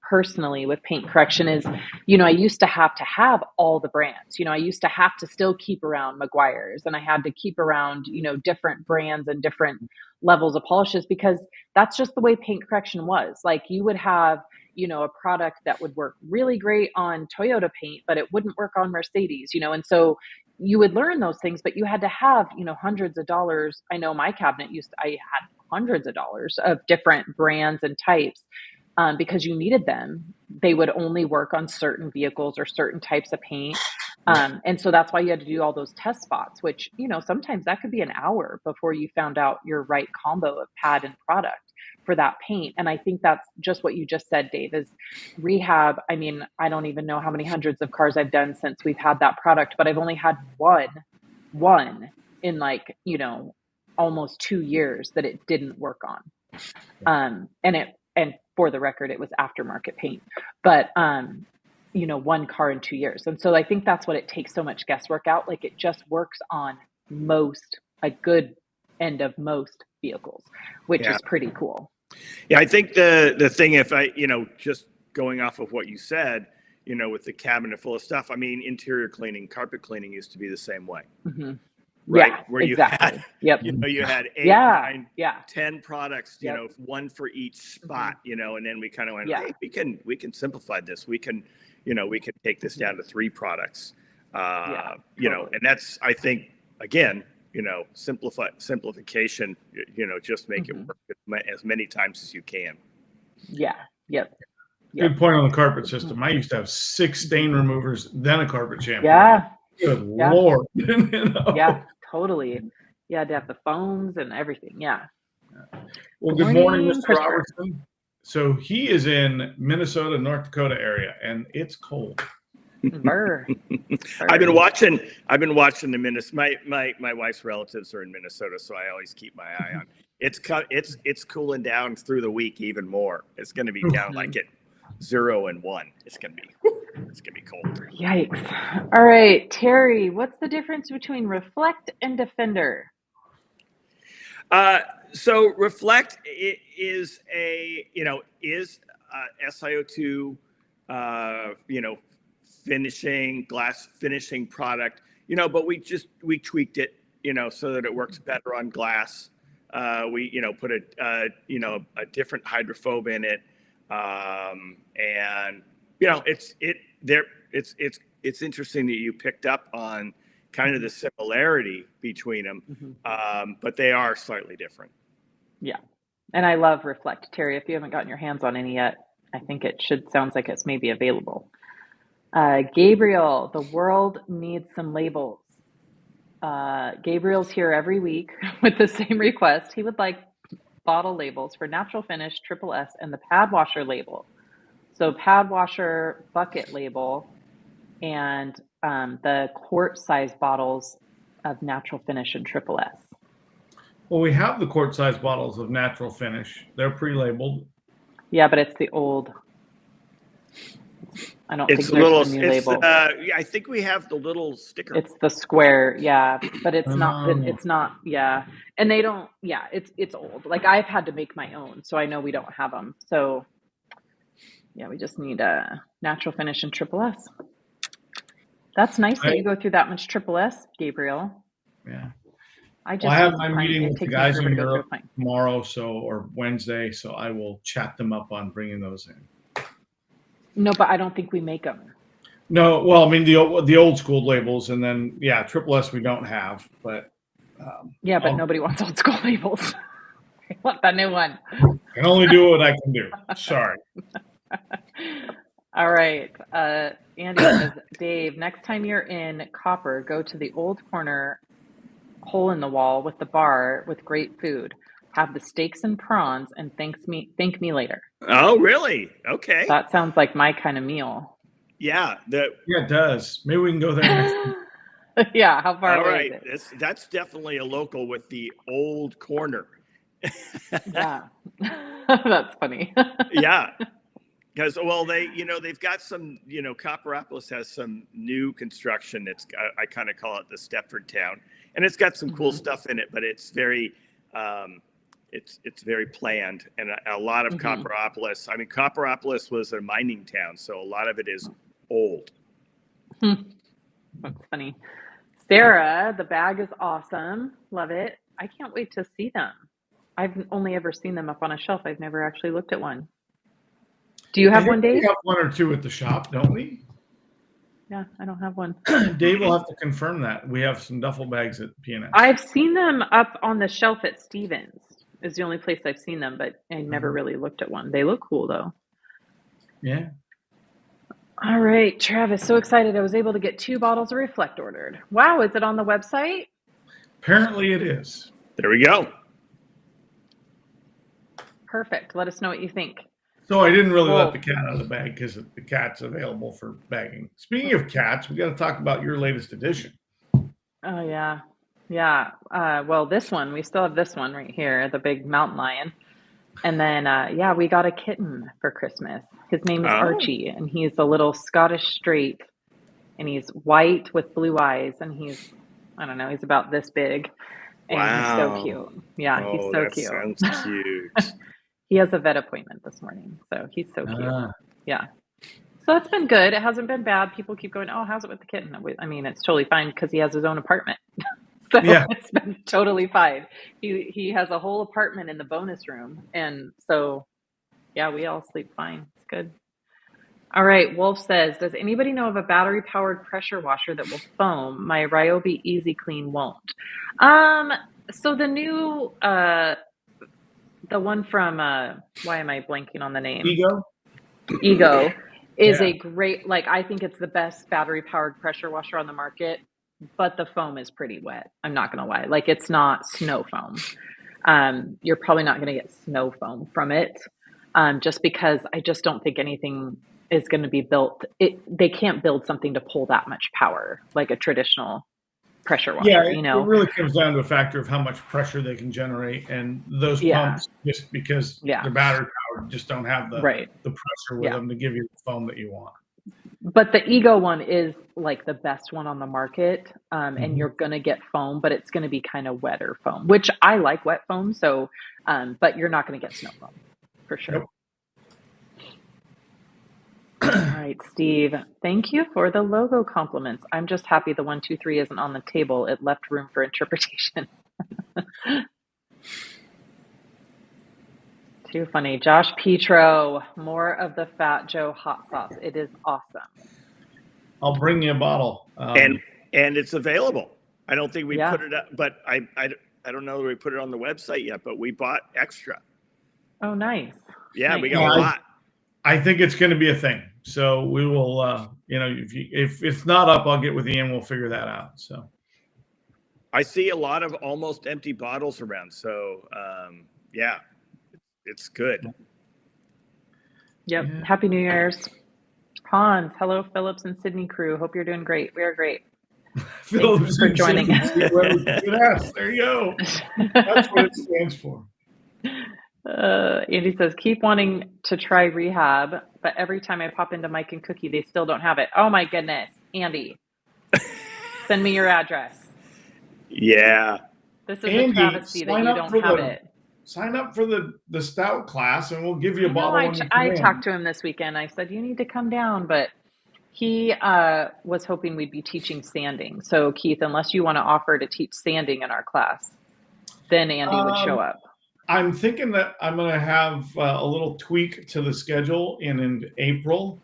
personally with paint correction is, I used to have all the brands. I used to have to still keep around Meguiar's, and I had to keep around, different brands and different levels of polishes, because that's just the way paint correction was. Like, you would have, a product that would work really great on Toyota paint, but it wouldn't work on Mercedes, and so you would learn those things, but you had to have, hundreds of dollars. I know my cabinet I had hundreds of dollars of different brands and types, because you needed them. They would only work on certain vehicles or certain types of paint. And so that's why you had to do all those test spots, which, sometimes that could be an hour before you found out your right combo of pad and product for that paint. And I think that's just what you just said, Dave, is rehab. I mean, I don't even know how many hundreds of cars I've done since we've had that product, but I've only had one in almost 2 years that it didn't work on. And for the record, it was aftermarket paint, but, one car in 2 years. And so I think that's what it takes so much guesswork out. Like, it just works on a good end of most vehicles, which is pretty cool. Yeah, I think the thing, if I, just going off of what you said, with the cabinet full of stuff, I mean, interior cleaning, carpet cleaning used to be the same way. Right? Yeah, where exactly. you had, you had 8, 9, 10 products, one for each spot, and then we kind of went, hey, we can simplify this. We can take this down to 3 products, totally. And that's, I think, again, simplification, just make it work as many times as you can. Yeah. Yep. Good point on the carpet system. I used to have 6 stain removers, then a carpet shampoo. Yeah. Good Lord. Yeah, totally. You had to have the foams and everything. Yeah. Well, good morning, Mr. Robertson. So he is in Minnesota, North Dakota area, and it's cold. Burr. I've been watching the Minnesota. My wife's relatives are in Minnesota, so I always keep my eye on. It's cooling down through the week even more. It's going to be down like at 0 and 1. It's going to be cold. Yikes! All right, Terry, what's the difference between Reflect and Defender? So Reflect is a SiO2 glass finishing product, but we tweaked it, so that it works better on glass. We put a different hydrophobe in it, and it's interesting that you picked up on kind of the similarity between them, but they are slightly different. Yeah. And I love Reflect. Terry, if you haven't gotten your hands on any yet, I think sounds like it's maybe available. Gabriel, the world needs some labels. Gabriel's here every week with the same request. He would like bottle labels for Natural Finish, Triple S, and the pad washer label. So pad washer bucket label and the quart size bottles of Natural Finish and Triple S. Well, we have the quart size bottles of Natural Finish. They're pre-labeled. Yeah, but it's the old. I don't It's think there's little. a new label. I think we have the little sticker. It's the square, yeah, but it's not. It's not, yeah. And they don't. Yeah, it's old. Like I've had to make my own, so I know we don't have them. So yeah, we just need a Natural Finish and Triple S. That's nice that you go through that much Triple S, Gabriel. Yeah. I have my meeting with the guys in Europe tomorrow, or Wednesday, so I will chat them up on bringing those in. No, but I don't think we make them. No, well, I mean the old school labels, and then Triple S we don't have, but but nobody wants old school labels. I want that new one. I can only do what I can do. Sorry. All right. Andy says, Dave, next time you're in Copper, go to the old corner hole in the wall with the bar with great food. Have the steaks and prawns and thank me later. Oh, really? Okay. That sounds like my kind of meal. Yeah. It does. Maybe we can go there next week. Yeah. How far away is it? That's definitely a local with the old corner. Yeah. That's funny. Yeah. Because, they've got some, Copperopolis has some new construction. I kind of call it the Stepford town, and it's got some cool stuff in it, but it's very, it's very planned, and a lot of Copperopolis. I mean, Copperopolis was a mining town, so a lot of it is old. That's funny. Sarah, the bag is awesome. Love it. I can't wait to see them. I've only ever seen them up on a shelf. I've never actually looked at one. Do you have one, Dave? We have one or two at the shop, don't we? Yeah, I don't have one. Dave will have to confirm that. We have some duffel bags at P&S. I've seen them up on the shelf at Stevens. Is the only place I've seen them, but I never really looked at one. They look cool, though. Yeah. All right, Travis, so excited. I was able to get 2 bottles of Reflect ordered. Wow, is it on the website? Apparently it is. There we go. Perfect. Let us know what you think. So I didn't really let the cat out of the bag because the cat's available for bagging. Speaking of cats, we got to talk about your latest edition. Oh, yeah. Yeah. Well, this one, we still have this one right here, the big mountain lion. And then, we got a kitten for Christmas. His name is Archie, and he's a little Scottish Straight, and he's white with blue eyes, and he's about this big. And he's so cute. Yeah, he's so cute. Sounds cute. He has a vet appointment this morning, so he's so cute. Yeah. So it's been good. It hasn't been bad. People keep going, oh, how's it with the kitten? I mean, it's totally fine because he has his own apartment. So it's been totally fine. He has a whole apartment in the bonus room. And so, we all sleep fine. It's good. All right. Wolf says, does anybody know of a battery-powered pressure washer that will foam? My Ryobi Easy Clean won't. So the new... the one from, why am I blanking on the name? Ego is a great, I think it's the best battery powered pressure washer on the market, but the foam is pretty wet. I'm not going to lie. It's not snow foam. You're probably not going to get snow foam from it. Just because I just don't think anything is going to be built. They can't build something to pull that much power like a traditional pressure washer. It really comes down to a factor of how much pressure they can generate, and those pumps, just because they're battery powered, just don't have the pressure with them to give you the foam that you want. But the Ego one is the best one on the market, and you're gonna get foam, but it's gonna be kind of wetter foam, which I like wet foam. So, but you're not gonna get snow foam for sure. Nope. All right, Steve, thank you for the logo compliments. I'm just happy the 1, 2, 3 isn't on the table. It left room for interpretation. Too funny. Josh Petro, more of the Fat Joe hot sauce. It is awesome. I'll bring you a bottle. And and it's available. I don't think we Yeah. put it up, but I don't know that we put it on the website yet, but we bought extra. Oh, nice. Yeah, Nice. we got a lot. I think it's going to be a thing. So we will, if it's not up, I'll get with Ian. We'll figure that out. So I see a lot of almost empty bottles around. So yeah, it's good. Yep. Yeah. Happy New Year's. Hans, hello, Phillips and Sydney crew. Hope you're doing great. We are great. Phillips for joining us. There you go. That's what it stands for. Andy says, keep wanting to try rehab, but every time I pop into Mike and Cookie, they still don't have it. Oh my goodness. Andy, send me your address. Yeah. This is Andy, a travesty that you don't have it. Sign up for the stout class and we'll give you a I bottle. know, I talked to him this weekend. I said, you need to come down, but he was hoping we'd be teaching sanding. So Keith, unless you want to offer to teach sanding in our class, then Andy would show up. I'm thinking that I'm going to have a little tweak to the schedule in April.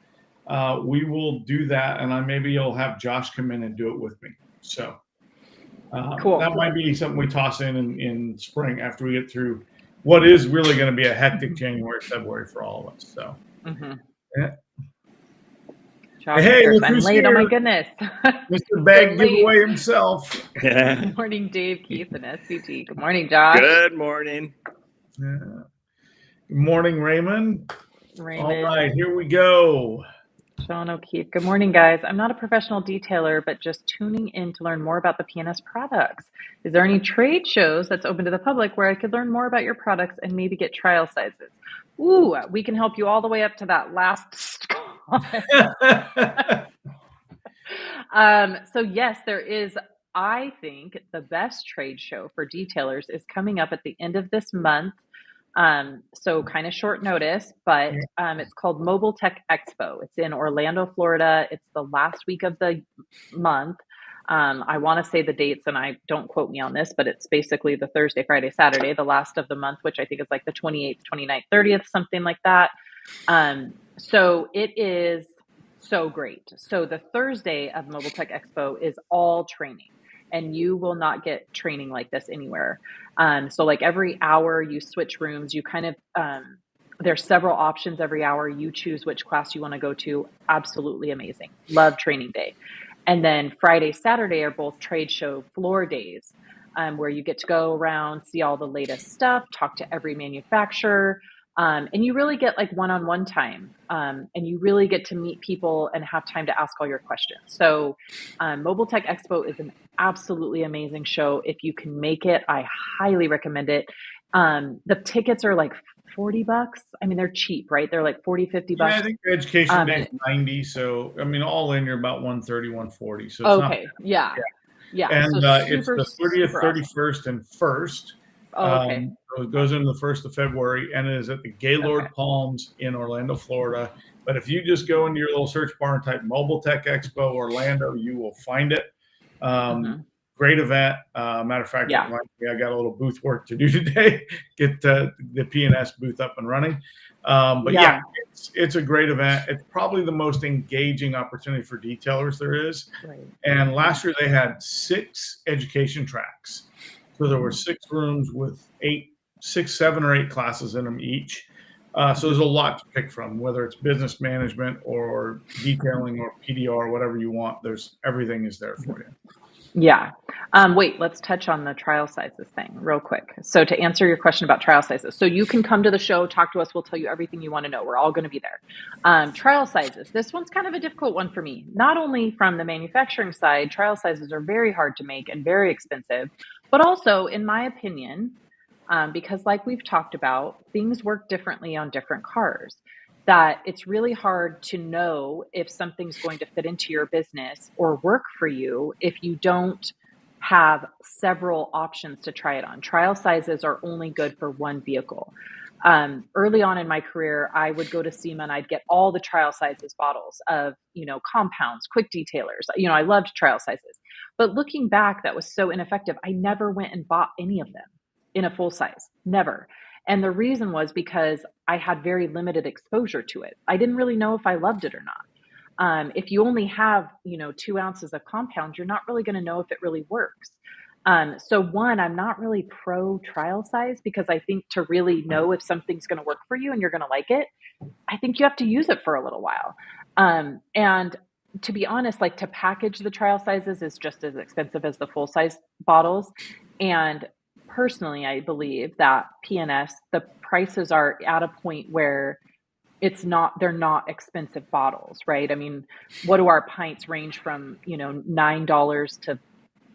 We will do that, and maybe you'll have Josh come in and do it with me. So cool. That might be something we toss in spring after we get through what is really going to be a hectic January, February for all of us. So, yeah. Josh, hey, I'm late. Here. Oh my goodness. Mr. Bag giveaway himself. Good morning, Dave, Keith, and SCT. Good morning, Josh. Good morning. Yeah. Good morning, Raymond. All right, here we go. Sean O'Keefe. Good morning, guys. I'm not a professional detailer, but just tuning in to learn more about the PNS products. Is there any trade shows that's open to the public where I could learn more about your products and maybe get trial sizes? Ooh, we can help you all the way up to that last so yes, there is. I think the best trade show for detailers is coming up at the end of this month. So kind of short notice, but it's called Mobile Tech Expo. It's in Orlando, Florida. It's the last week of the month. I want to say the dates, and I don't quote me on this, but it's basically the Thursday, Friday, Saturday, the last of the month, which I think is like the 28th, 29th, 30th, something like that. So it is so great. So the Thursday of Mobile Tech Expo is all training, and you will not get training like this anywhere. So like every hour you switch rooms, you kind of, there's several options every hour. You choose which class you want to go to. Absolutely amazing. Love training day. And then Friday, Saturday are both trade show floor days, where you get to go around, see all the latest stuff, talk to every manufacturer. And you really get like one-on-one time, and you really get to meet people and have time to ask all your questions. So Mobile Tech Expo is an absolutely amazing show. If you can make it, I highly recommend it. The tickets are like $40. I mean, they're cheap, right? They're like $40, $50. Yeah, I think the education day is 90. So, I mean, all in, you're about 130, 140. So it's okay. Yeah. And so it's the 30th, 31st, and 1st. Okay. So it goes into the 1st of February, and it is at the Gaylord Palms in Orlando, Florida. But if you just go into your little search bar and type Mobile Tech Expo Orlando, you will find it. Great event. Matter of fact, I got a little booth work to do today, get the PNS booth up and running. But it's a great event. It's probably the most engaging opportunity for detailers there is. Right. And last year they had 6 education tracks. So there were 6 rooms with 7 or 8 classes in them each. So there's a lot to pick from, whether it's business management or detailing or PDR, whatever you want. Everything is there for you. Yeah. Wait, let's touch on the trial sizes thing real quick. So to answer your question about trial sizes, so you can come to the show, talk to us. We'll tell you everything you want to know. We're all going to be there. Trial sizes. This one's kind of a difficult one for me. Not only from the manufacturing side, trial sizes are very hard to make and very expensive, but also, in my opinion, because like we've talked about, things work differently on different cars. That it's really hard to know if something's going to fit into your business or work for you if you don't have several options to try it on. Trial sizes are only good for one vehicle. Early on in my career, I would go to SEMA and I'd get all the trial sizes bottles of, compounds, quick detailers. I loved trial sizes. But looking back, that was so ineffective. I never went and bought any of them in a full size. Never. And the reason was because I had very limited exposure to it. I didn't really know if I loved it or not. If you only have, 2 ounces of compound, you're not really going to know if it really works. So one, I'm not really pro trial size because I think to really know if something's going to work for you and you're going to like it, I think you have to use it for a little while. And to be honest, like to package the trial sizes is just as expensive as the full size bottles. And personally, I believe that PNS, the prices are at a point where they're not expensive bottles, right? I mean, what do our pints range from, $9 to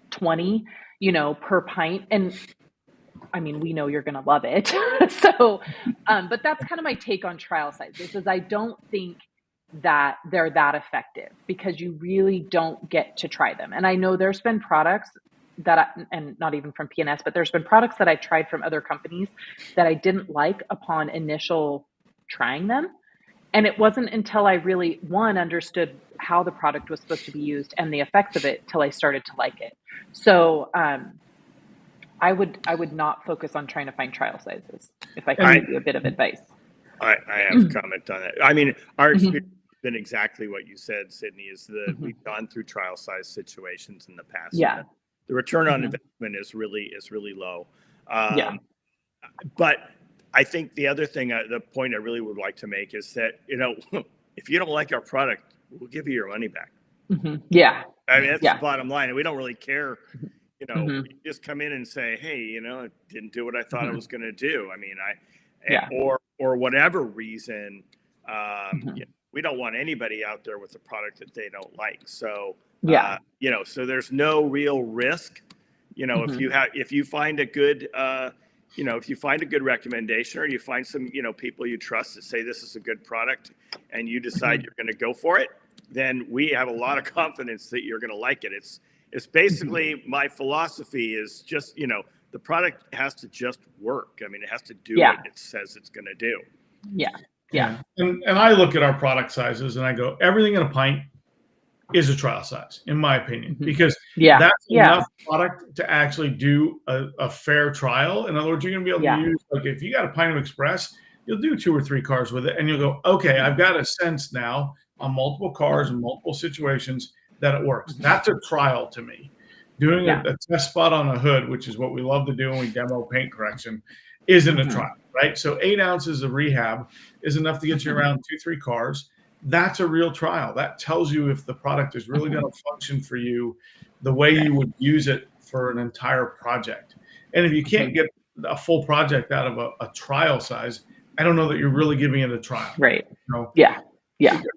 20, per pint. And I mean, we know you're going to love it. So, but that's kind of my take on trial sizes is I don't think that they're that effective because you really don't get to try them. And I know there's been products and not even from PNS, but there's been products that I tried from other companies that I didn't like upon initial trying them. And it wasn't until I really, one, understood how the product was supposed to be used and the effects of it till I started to like it. So, I would not focus on trying to find trial sizes if I can give you a bit of advice. I have a comment on that. I mean, our experience has been exactly what you said, Sydney, is that we've gone through trial size situations in the past. Yeah. The return on investment is really low. Yeah. But I think the other thing, the point I really would like to make is that, if you don't like our product, we'll give you your money back. Yeah. I mean, that's the bottom line. And we don't really care. You just come in and say, hey, it didn't do what I thought it was going to do. I mean, or whatever reason, we don't want anybody out there with a product that they don't like. So, so there's no real risk. If you find a good, if you find a good recommendation or you find some, people you trust that say this is a good product and you decide you're going to go for it, then we have a lot of confidence that you're going to like it. It's basically my philosophy is just, the product has to just work. I mean, it has to do what it says it's going to do. Yeah. And I look at our product sizes and I go, everything in a pint is a trial size, in my opinion, because that's enough product to actually do a fair trial. In other words, you're going to be able to use, like if you got a pint of Express, you'll do 2 or 3 cars with it and you'll go, okay, I've got a sense now on multiple cars and multiple situations that it works. That's a trial to me. Doing a test spot on a hood, which is what we love to do when we demo paint correction, isn't a trial, right? So 8 ounces of rehab is enough to get you around 2, 3 cars. That's a real trial. That tells you if the product is really going to function for you the way you would use it for an entire project. And if you can't get a full project out of a trial size, I don't know that you're really giving it a trial. Right. Yeah.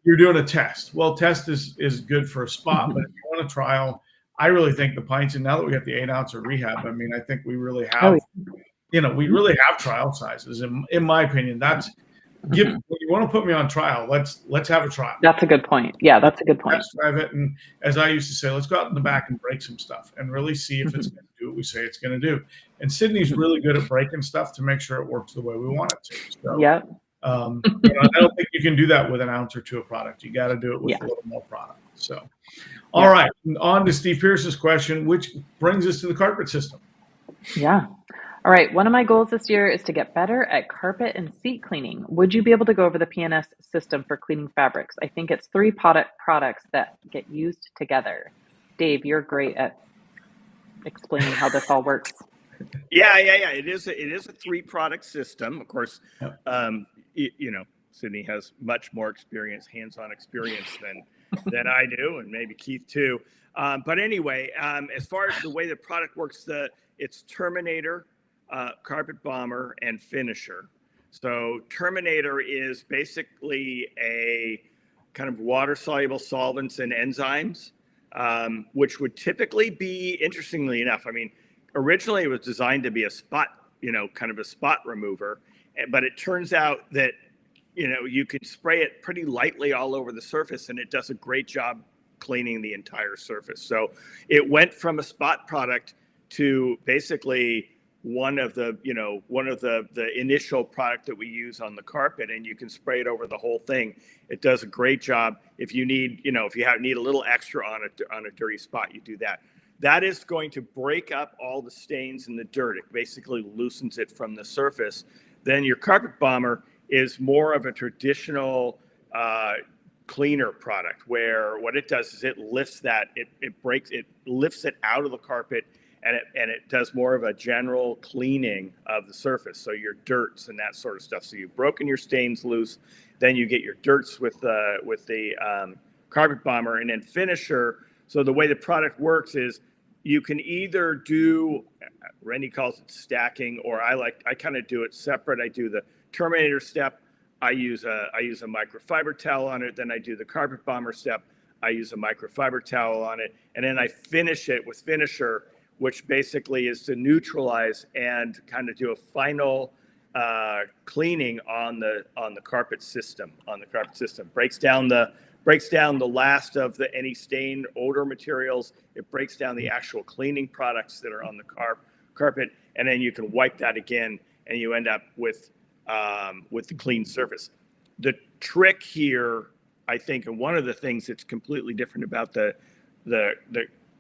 You're doing a test. Well, test is good for a spot, but if you want a trial, I really think the pints, and now that we got the 8 ounce of rehab, I mean, I think we really have, we really have trial sizes. In my opinion, that's when you want to put me on trial, let's have a trial. That's a good point. Yeah, that's a good point. Let's drive it, and as I used to say, let's go out in the back and break some stuff and really see if it's going to do what we say it's going to do. And Sydney's really good at breaking stuff to make sure it works the way we want it to. So, I don't think you can do that with an ounce or 2 of product. You got to do it with a little more product. So, all right, on to Steve Pierce's question, which brings us to the carpet system. Yeah. All right. One of my goals this year is to get better at carpet and seat cleaning. Would you be able to go over the PNS system for cleaning fabrics? I think it's 3 products that get used together. Dave, you're great at explaining how this all works. Yeah. It is a 3-product system. Of course, Sydney has much more hands-on experience than I do, and maybe Keith too. But anyway, as far as the way the product works, it's Terminator, Carpet Bomber, and Finisher. So Terminator is basically a kind of water-soluble solvents and enzymes, which would typically be, interestingly enough, I mean, originally it was designed to be a spot, kind of a spot remover, but it turns out that, you can spray it pretty lightly all over the surface and it does a great job cleaning the entire surface. So it went from a spot product to basically one of the initial product that we use on the carpet, and you can spray it over the whole thing. It does a great job. If you need, if you need a little extra on a dirty spot, you do that. That is going to break up all the stains and the dirt. It basically loosens it from the surface. Then your Carpet Bomber is more of a traditional cleaner product, where what it does is it lifts that, it lifts it out of the carpet, and it does more of a general cleaning of the surface. So your dirts and that sort of stuff. So you've broken your stains loose, then you get your dirts with the carpet bomber, and then finisher. So the way the product works is you can either do, Randy calls it stacking, or I kind of do it separate. I do the Terminator step. I use a microfiber towel on it. Then I do the carpet bomber step. I use a microfiber towel on it, and then I finish it with finisher, which basically is to neutralize and kind of do a final cleaning on the carpet system. Breaks down the last of any stain odor materials. It breaks down the actual cleaning products that are on the carpet, and then you can wipe that again, and you end up with the clean surface. The trick here, I think, and one of the things that's completely different about the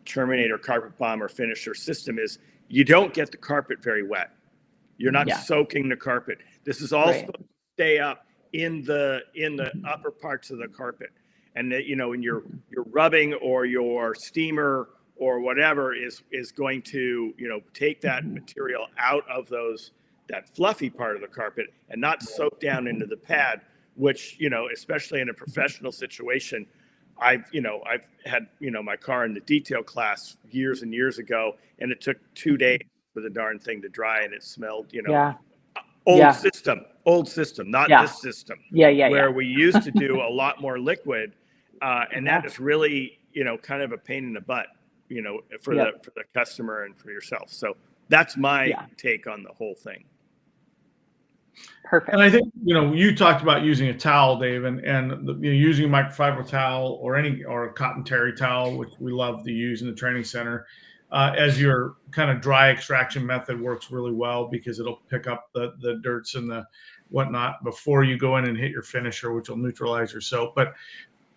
Terminator carpet bomber finisher system is you don't get the carpet very wet. You're not soaking the carpet. This is all supposed to stay up in the upper parts of the carpet. And that, and your rubbing or your steamer or whatever is going to, take that material out of that fluffy part of the carpet and not soak down into the pad, which, especially in a professional situation, I've had, my car in the detail class years and years ago, and it took 2 days for the darn thing to dry, and it smelled, old system, not this system. Where we used to do a lot more liquid, and that is really, kind of a pain in the butt, for the customer and for yourself. So that's my take on the whole thing. Perfect. And I think, you talked about using a towel, Dave, and using a microfiber towel or a cotton terry towel, which we love to use in the training center, as your kind of dry extraction method works really well, because it'll pick up the dirts and the whatnot before you go in and hit your finisher, which will neutralize your soap. But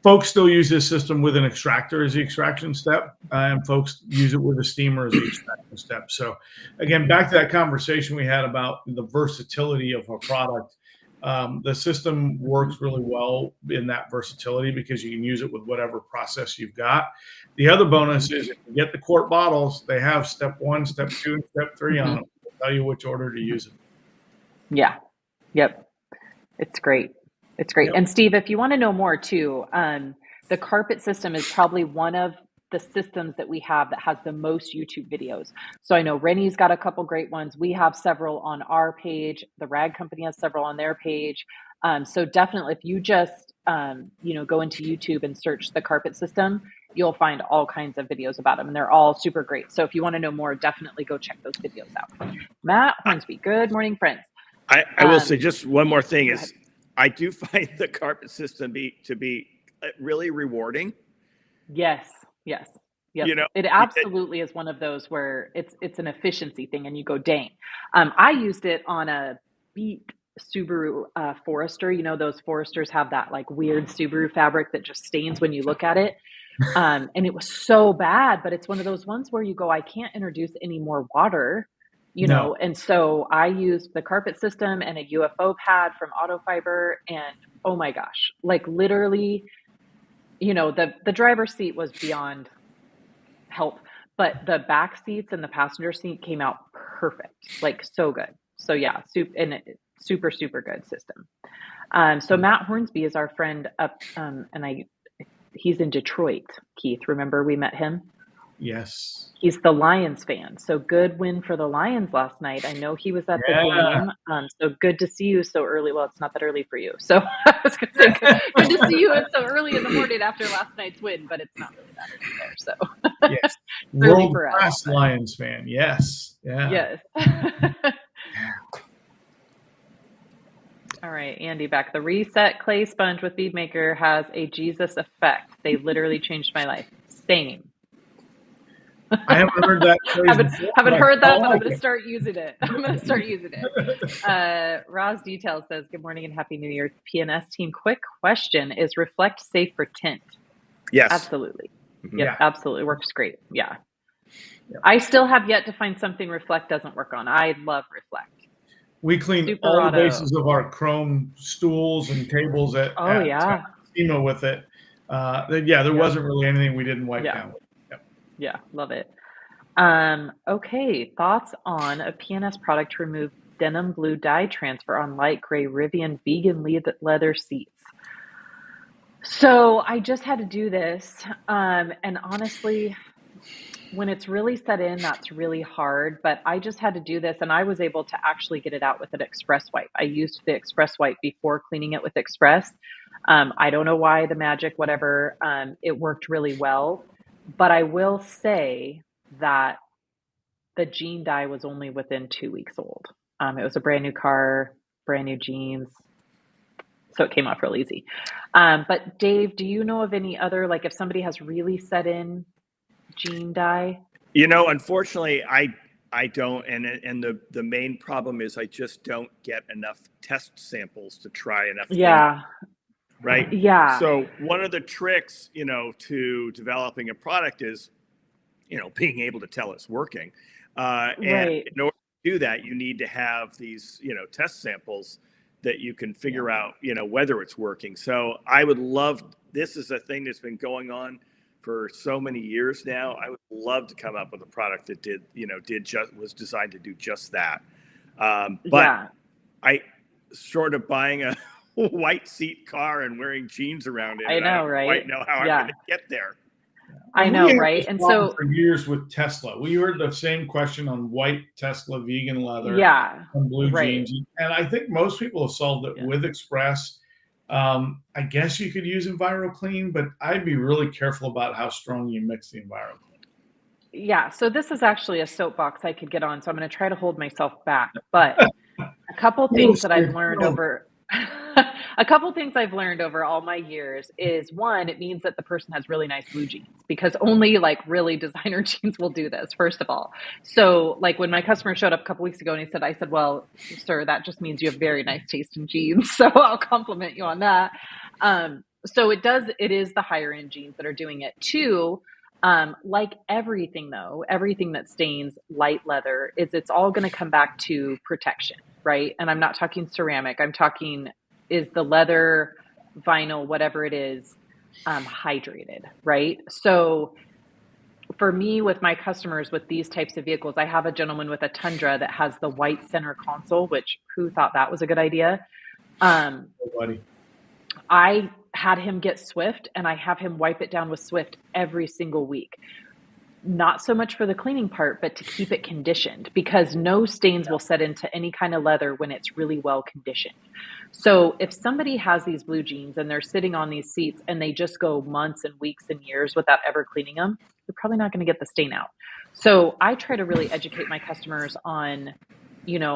folks still use this system with an extractor as the extraction step, and folks use it with a steamer as the extraction step. So again, back to that conversation we had about the versatility of a product. The system works really well in that versatility because you can use it with whatever process you've got. The other bonus is if you get the quart bottles, they have step 1, step 2, and step 3 on them. They'll tell you which order to use it. Yeah. Yep. It's great. It's great. Yep. And Steve, if you want to know more too, the carpet system is probably one of the systems that we have that has the most YouTube videos. So I know Rennie's got a couple great ones. We have several on our page. The Rag Company has several on their page. So definitely, if you just, go into YouTube and search the carpet system, you'll find all kinds of videos about them, and they're all super great. So if you want to know more, definitely go check those videos out. Matt Hornsby, good morning, friends. I will say just one more thing is I do find the carpet system to be really rewarding. Yes. Yep. It absolutely is one of those where it's an efficiency thing, and you go, dang. I used it on a Bead Subaru Forester. Those Foresters have that like weird Subaru fabric that just stains when you look at it. And it was so bad, but it's one of those ones where you go, I can't introduce any more water. And so I used the carpet system and a UFO pad from Autofiber, and oh my gosh, like literally, the driver's seat was beyond help, but the back seats and the passenger seat came out perfect, like so good. So yeah, super, super good system. So Matt Hornsby is our friend up, and he's in Detroit. Keith, remember we met him? Yes. He's the Lions fan. So good win for the Lions last night. I know he was at the game. So good to see you so early. Well, it's not that early for you. So I was going to say good to see you so early in the morning after last night's win, but it's not really that early there. So yes. World-class Lions fan. Yes. Yeah. Yes. All right, Andy back. The Reset Clay Sponge with Bead Maker has a Jesus effect. They literally changed my life. Same. I haven't heard that. haven't heard that, but I'm going to start using it. Roz Detail says, good morning and Happy New Year, PNS team. Quick question. Is Reflect safe for tint? Yes. Absolutely. Yeah, absolutely. Works great. Yeah. I still have yet to find something Reflect doesn't work on. I love Reflect. We clean all the bases of our chrome stools and tables at SEMA with it. There wasn't really anything we didn't wipe down. Yep. Yeah, love it. Okay, thoughts on a PNS product to remove denim blue dye transfer on light gray Rivian vegan leather seats. So I just had to do this, and honestly, when it's really set in, that's really hard. But I just had to do this, and I was able to actually get it out with an express wipe. I used the express wipe before cleaning it with express. I don't know why, the magic, whatever. It worked really well. But I will say that the jean dye was only within 2 weeks old. It was a brand new car, brand new jeans. So it came off real easy. But Dave, do you know of any other, like if somebody has really set in jean dye? Unfortunately, I don't, and the main problem is I just don't get enough test samples to try enough Yeah. things, right? Yeah. So one of the tricks, to developing a product is, being able to tell it's working. And Right. in order to do that, you need to have these, test samples that you can figure out, whether it's working. So I would love, this is a thing that's been going on for so many years now. I would love to come up with a product that was designed to do just that. But I short of buying a white seat car and wearing jeans around it, I know, I don't right? quite know how I'm going to get there. I know, right? And so for years with Tesla, we heard the same question on white Tesla vegan leather, and blue jeans, and I think most people have solved it with Express. I guess you could use EnviroClean, but I'd be really careful about how strong you mix the EnviroClean. Yeah, so this is actually a soapbox I could get on, so I'm going to try to hold myself back. But a couple things that I've learned over all my years is, one, it means that the person has really nice blue jeans, because only like really designer jeans will do this, first of all. So like when my customer showed up a couple weeks ago and I said, well, sir, that just means you have very nice taste in jeans. So I'll compliment you on that. So it is the higher end jeans that are doing it too. Like everything though, everything that stains light leather it's all going to come back to protection, right? And I'm not talking ceramic. I'm talking, is the leather, vinyl, whatever it is, hydrated, right? So for me, with my customers with these types of vehicles, I have a gentleman with a Tundra that has the white center console, which who thought that was a good idea? Nobody. I had him get Swift, and I have him wipe it down with Swift every single week. Not so much for the cleaning part, but to keep it conditioned, because no stains will set into any kind of leather when it's really well conditioned. So if somebody has these blue jeans and they're sitting on these seats and they just go months and weeks and years without ever cleaning them, you're probably not going to get the stain out. So I try to really educate my customers on,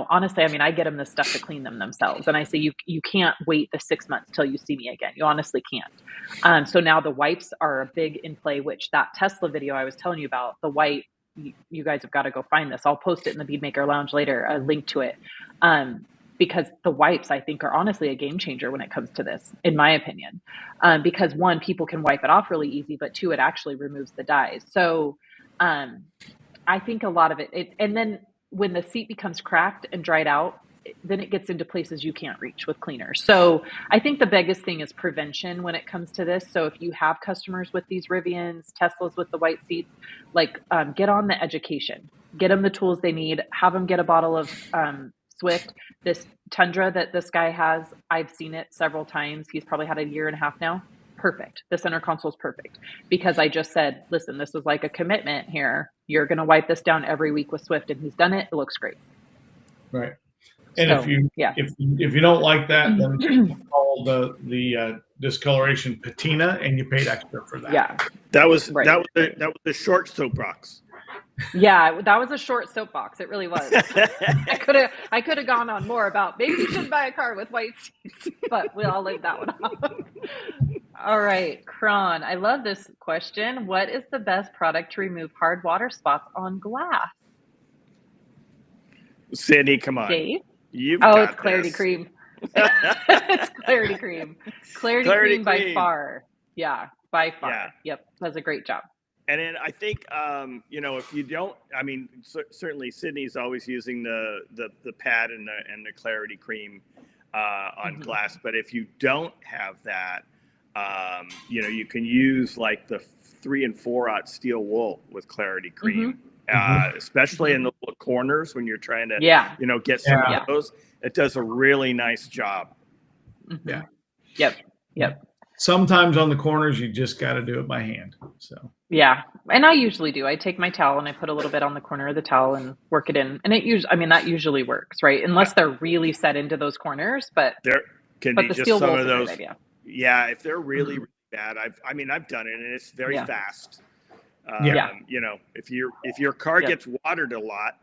honestly, I mean, I get them the stuff to clean them themselves. And I say, you can't wait the 6 months till you see me again. You honestly can't. So now the wipes are a big in play, which that Tesla video I was telling you about, the wipe, you guys have got to go find this. I'll post it in the Bead Maker Lounge later, a link to it. Because the wipes, I think, are honestly a game changer when it comes to this, in my opinion. Because one, people can wipe it off really easy, but two, it actually removes the dyes. So I think a lot of it, and then when the seat becomes cracked and dried out, then it gets into places you can't reach with cleaners. So I think the biggest thing is prevention when it comes to this. So if you have customers with these Rivians, Teslas with the white seats, get on the education, get them the tools they need, have them get a bottle of Swift. This Tundra that this guy has, I've seen it several times. He's probably had a year and a half now. Perfect. The center console is perfect, because I just said, listen, this is like a commitment here. You're going to wipe this down every week with Swift, and he's done it. It looks great. Right. And So, if you don't like that, then you call the discoloration patina, and you paid extra for that. Yeah. That was the short soapbox. Yeah, that was a short soapbox. It really was. I could have gone on more about maybe you should buy a car with white seats, but I'll leave that one off. All right, Kron, I love this question. What is the best product to remove hard water spots on glass? Sydney, come on. Dave? It's Clarity Cream. It's Clarity Cream. Clarity Cream by far. Yeah, by far. Yeah. Yep, does a great job. And then I think, if you don't, I mean, certainly Sydney's always using the pad and the Clarity Cream on glass. But if you don't have that, You can use like the 3 and 4/0 steel wool with Clarity Cream, especially in the little corners when you're trying to, get some of those. It does a really nice job. Yeah. Yep. Sometimes on the corners, you just got to do it by hand. So. Yeah. And I usually do. I take my towel and I put a little bit on the corner of the towel and work it in. And that usually works, right? Unless they're really set into those corners, but there can be the just steel some wool's of a those. great idea. Yeah. If they're really, really bad, I've done it, and it's very fast. If your car gets watered a lot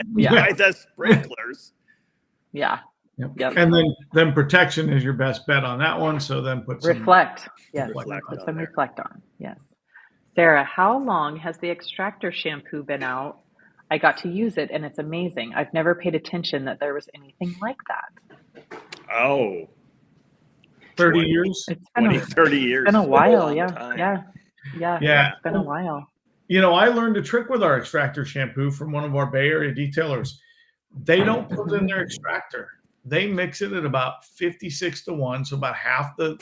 by the sprinklers. Yeah. Yep. And then protection is your best bet on that one. So then put some reflect. Yes. Reflect on reflect on. Yes. Sarah, how long has the extractor shampoo been out? I got to use it and it's amazing. I've never paid attention that there was anything like that. Oh. 30 years? It's been 30 years. It's been a while. Yeah. It's been a while. I learned a trick with our extractor shampoo from one of our Bay Area detailers. They don't put in their extractor. They mix it at about 56-1, so about half the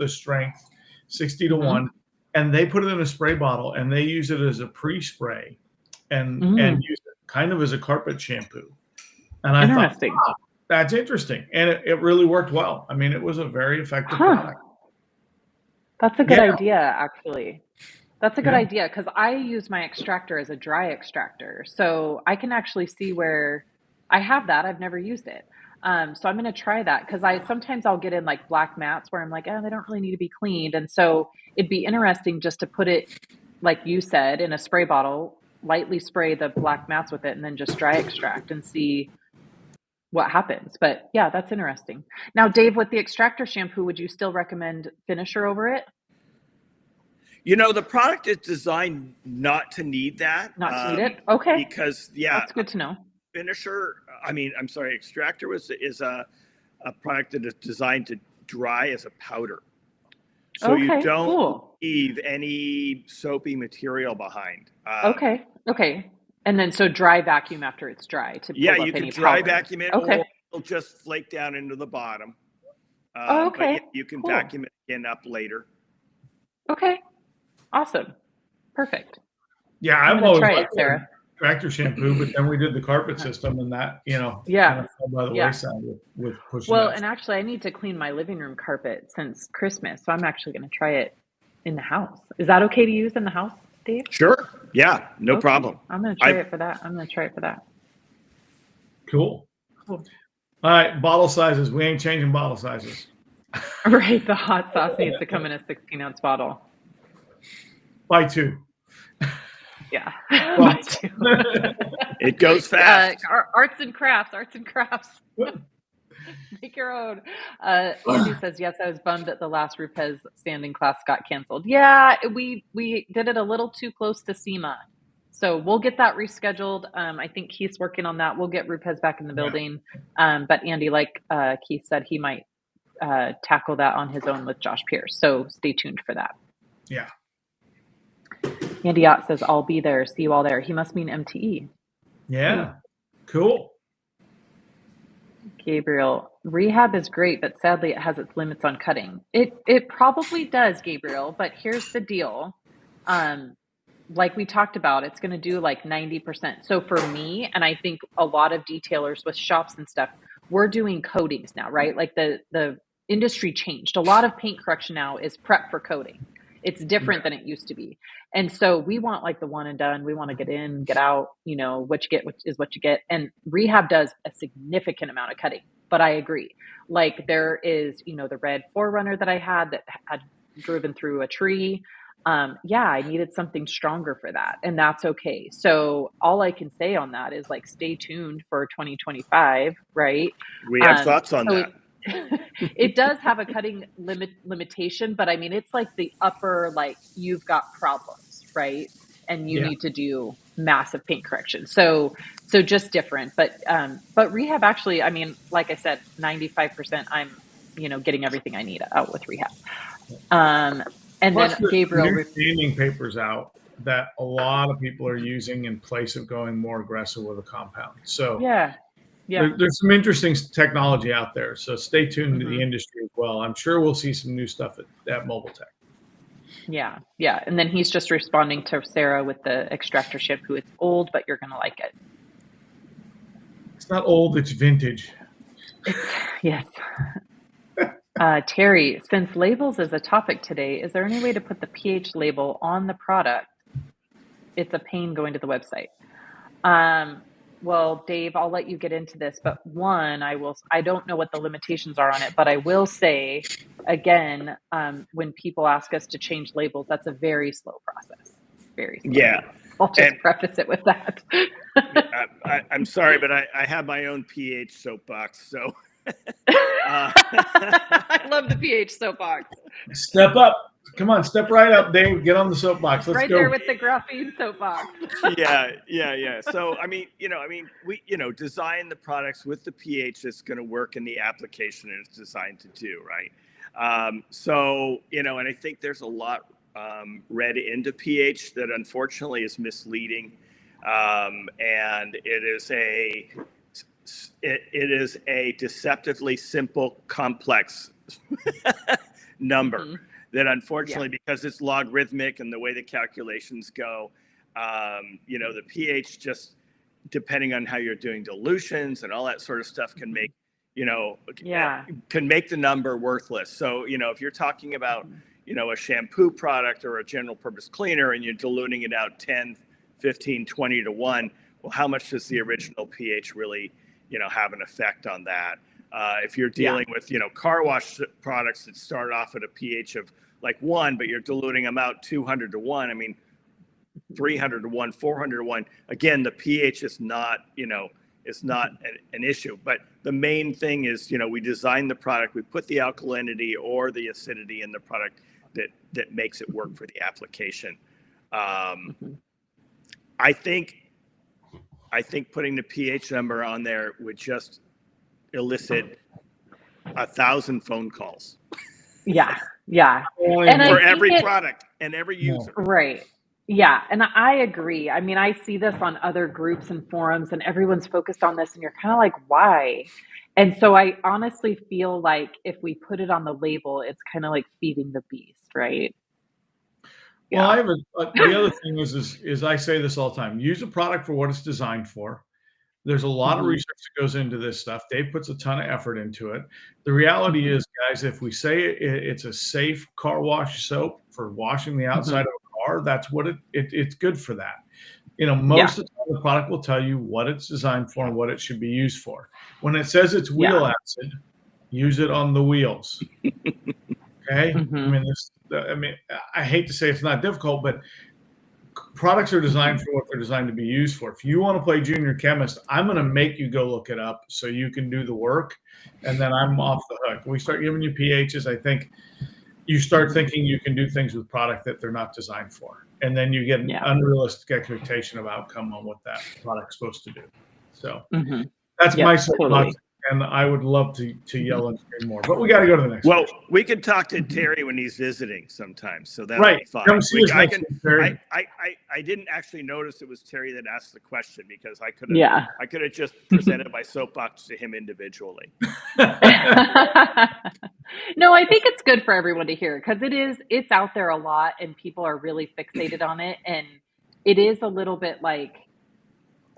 strength, 60-1, and they put it in a spray bottle and they use it as a pre-spray and use it kind of as a carpet shampoo. And I thought, wow, that's interesting, and it really worked well. I mean, it was a very effective product. That's a good idea, actually. That's a good idea, because I use my extractor as a dry extractor, so I can actually see where I have that. I've never used it. So I'm going to try that, because sometimes I'll get in like black mats where I'm like, they don't really need to be cleaned. And so it'd be interesting just to put it, like you said, in a spray bottle, lightly spray the black mats with it, and then just dry extract and see what happens. But yeah, that's interesting. Now, Dave, with the extractor shampoo, would you still recommend finisher over it? The product is designed not to need that. Not to need it? Okay. Because, that's good to know. Extractor is a product that is designed to dry as a powder. So you don't leave any soapy material behind. Okay. And then so dry vacuum after it's dry to pull up you can any dry powder. vacuum it, or it'll just flake down into the bottom. But you can vacuum it again up later. Okay. Awesome. Perfect. Yeah, I've always tried liked it, Sarah. Extractor shampoo, but then we did the carpet system, and that kind of fell by the wayside with pushing. Well, and actually, I need to clean my living room carpet since Christmas, so I'm actually going to try it in the house. Is that okay to use in the house, Dave? Sure. Yeah, no problem. I'm going to try it for that. Cool. All right, bottle sizes. We ain't changing bottle sizes. Right, the hot sauce needs to come in a 16-ounce bottle. By 2. Yeah. Well, it goes fast. Arts and crafts. Make your own. Andy says, yes, I was bummed that the last Rupes sanding class got canceled. Yeah, we did it a little too close to SEMA. So we'll get that rescheduled. I think Keith's working on that. We'll get Rupes back in the building. But Andy, like Keith said, he might tackle that on his own with Josh Pierce. So stay tuned for that. Yeah. Andy Ott says, I'll be there. See you all there. He must mean MTE. Yeah. Cool. Gabriel, rehab is great, but sadly it has its limits on cutting. It probably does, Gabriel, but here's the deal. Like we talked about, it's going to do like 90%. So for me, and I think a lot of detailers with shops and stuff, we're doing coatings now, right? Like the industry changed. A lot of paint correction now is prep for coating. It's different than it used to be. And so we want like the one and done. We want to get in, get out, what you get is what you get. And rehab does a significant amount of cutting, but I agree. Like there is, the red 4Runner that I had that had driven through a tree. I needed something stronger for that, and that's okay. So all I can say on that is like, stay tuned for 2025, right? We have thoughts on that. It does have a cutting limitation, but I mean, it's like the upper, like you've got problems, right? And you need to do massive paint correction. So just different, but rehab actually, I mean, like I said, 95%, I'm, getting everything I need out with rehab. And plus then Gabriel, sanding papers out that a lot of people are using in place of going more aggressive with a compound. So Yeah. There's some interesting technology out there, so stay tuned to the Mhm. industry as well. I'm sure we'll see some new stuff at Mobile Tech. Yeah. Yeah. And then he's just responding to Sarah with the extractorship, who it's old, but you're going to like it. It's not old, it's vintage. Yes. Terry, since labels is a topic today, is there any way to put the pH label on the product? It's a pain going to the website. Well, Dave, I'll let you get into this, but one, I don't know what the limitations are on it, but I will say again, when people ask us to change labels, that's a very slow process. Very slow. Yeah. I'll just preface it with that. I'm sorry, but I have my own pH soapbox, so. I love the pH soapbox. Step up. Come on, step right up, Dave. Get on the soapbox. Let's right go. There with the graphene soapbox. Yeah. So, we, design the products with the pH that's going to work in the application and it's designed to do, right? And I think there's a lot read into pH that unfortunately is misleading. And it is a deceptively simple, complex number that unfortunately, because it's logarithmic and the way the calculations go, the pH just, depending on how you're doing dilutions and all that sort of stuff, can make, can make the number worthless. So, if you're talking about, a shampoo product or a general purpose cleaner and you're diluting it out 10, 15, 20 to 1, well, how much does the original pH really, have an effect on that? If you're dealing with, car wash products that start off at a pH of like 1, but you're diluting them out 200 to 1, 300 to 1, 400 to 1, again, the pH is not, is not an issue. But the main thing is, we design the product, we put the alkalinity or the acidity in the product that makes it work for the application. I think putting the pH number on there would just elicit 1,000 phone calls. Yeah. And for every product and every user. Right. Yeah. And I agree. I see this on other groups and forums and everyone's focused on this and you're kind of like, why? And so I honestly feel like if we put it on the label, it's kind of like feeding the beast, right? Well, I have the other thing is I say this all the time, use a product for what it's designed for. There's a lot of research that goes into this stuff. Dave puts a ton of effort into it. The reality is, guys, if we say it's a safe car wash soap for washing the outside of a car, that's what it's good for that. Most of the time the product will tell you what it's designed for and what it should be used for. When it says it's wheel acid, use it on the wheels. Okay? I hate to say it's not difficult, but products are designed for what they're designed to be used for. If you want to play junior chemist, I'm going to make you go look it up so you can do the work, and then I'm off the hook. We start giving you pHs, I think you start thinking you can do things with product that they're not designed for, and then you get an unrealistic expectation of outcome on what that product's supposed to do. So that's my soapbox. And I would love to yell and scream more, but we got to go to the next. Well, we could talk to Terry when he's visiting sometimes, so that'll be fun. Come see us next week, Terry. I didn't actually notice it was Terry that asked the question because I could have just presented my soapbox to him individually. No, I think it's good for everyone to hear because it's out there a lot and people are really fixated on it, and it is a little bit like,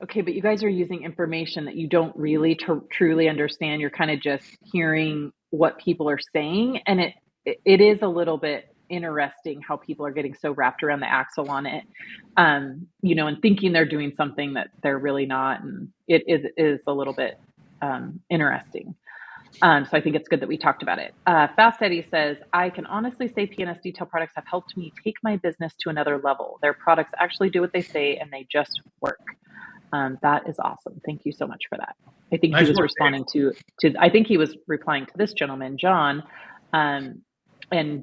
okay, but you guys are using information that you don't really truly understand. You're kind of just hearing what people are saying. And it is a little bit interesting how people are getting so wrapped around the axle on it, and thinking they're doing something that they're really not. And it is a little bit interesting. So I think it's good that we talked about it. Fast Eddie says, I can honestly say PNS Detail products have helped me take my business to another level. Their products actually do what they say and they just work. That is awesome. Thank you so much for that. I think he was responding to I think he was replying to this gentleman, John, and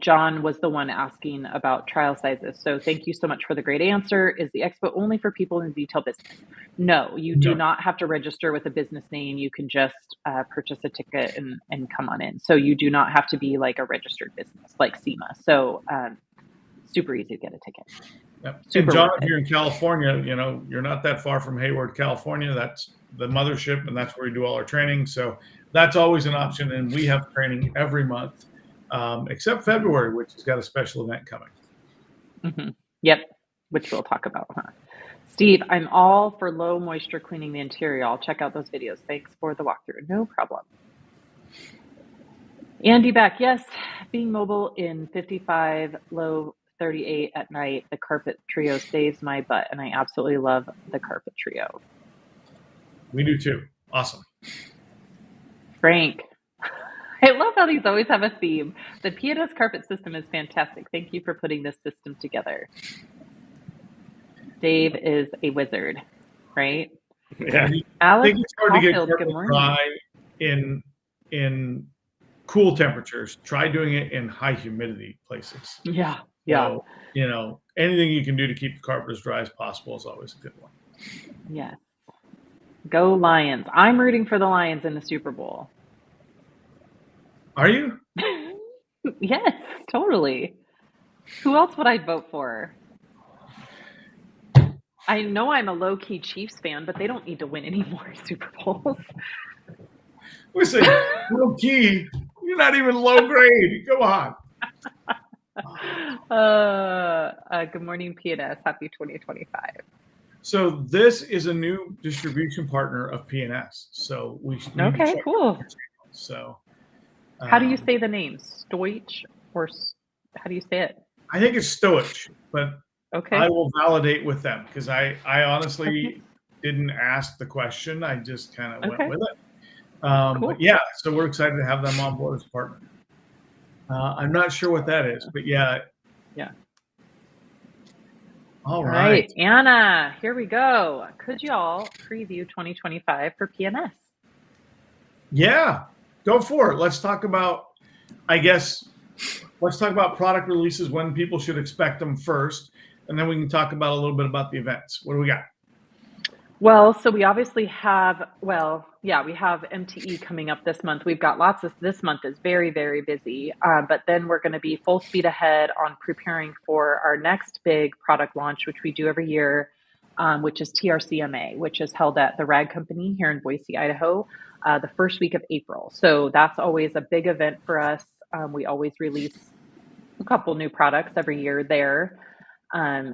John was the one asking about trial sizes. So thank you so much for the great answer. Is the expo only for people in the detail business? No, you do not have to register with a business name. You can just purchase a ticket and come on in. So you do not have to be like a registered business like SEMA. So super easy to get a ticket. Yep. And John, here in California, you're not that far from Hayward, California. That's the mothership, and that's where we do all our training. So that's always an option, and we have training every month, except February, which has got a special event coming. Mm-hmm. Yep, which we'll talk about, huh? Steve, I'm all for low moisture cleaning the interior. I'll check out those videos. Thanks for the walkthrough. No problem. Andy Beck, yes, being mobile in 55, low 38 at night, the carpet trio saves my butt, and I absolutely love the carpet trio. We do too. Awesome. Frank, I love how these always have a theme. The P&S carpet system is fantastic. Thank you for putting this system together. Dave is a wizard, right? Yeah. I Alex think it's hard to get Caulfield, good carpet morning. dry in cool temperatures. Try doing it in high humidity places. Yeah. So, anything you can do to keep the carpet as dry as possible is always a good one. Yes. Go Lions. I'm rooting for the Lions in the Super Bowl. Are you? Yes, totally. Who else would I vote for? I know I'm a low-key Chiefs fan, but they don't need to win any more Super Bowls. Listen, low key, you're not even low grade. Come on. Good morning, P&S. Happy 2025. So this is a new distribution partner of P&S. So we need to Okay, check cool. So How do you say the name? Stoich or how do you say it? I think it's Stoich, but Okay. I will validate with them because I honestly didn't ask the question. I just kind of went with it. Cool. But yeah, so we're excited to have them on board as a partner. I'm not sure what that is, but yeah. Yeah. All right. Anna, here we go. Could y'all preview 2025 for P&S? Yeah, go for it. Let's talk about, let's talk about product releases, when people should expect them first, and then we can talk about a little bit about the events. What do we got? Well, so we obviously have, we have MTE coming up this month. We've got this month is very, very busy, but then we're going to be full speed ahead on preparing for our next big product launch, which we do every year, which is TRCMA, which is held at the Rag Company here in Boise, Idaho, the first week of April. So that's always a big event for us. We always release a couple new products every year there.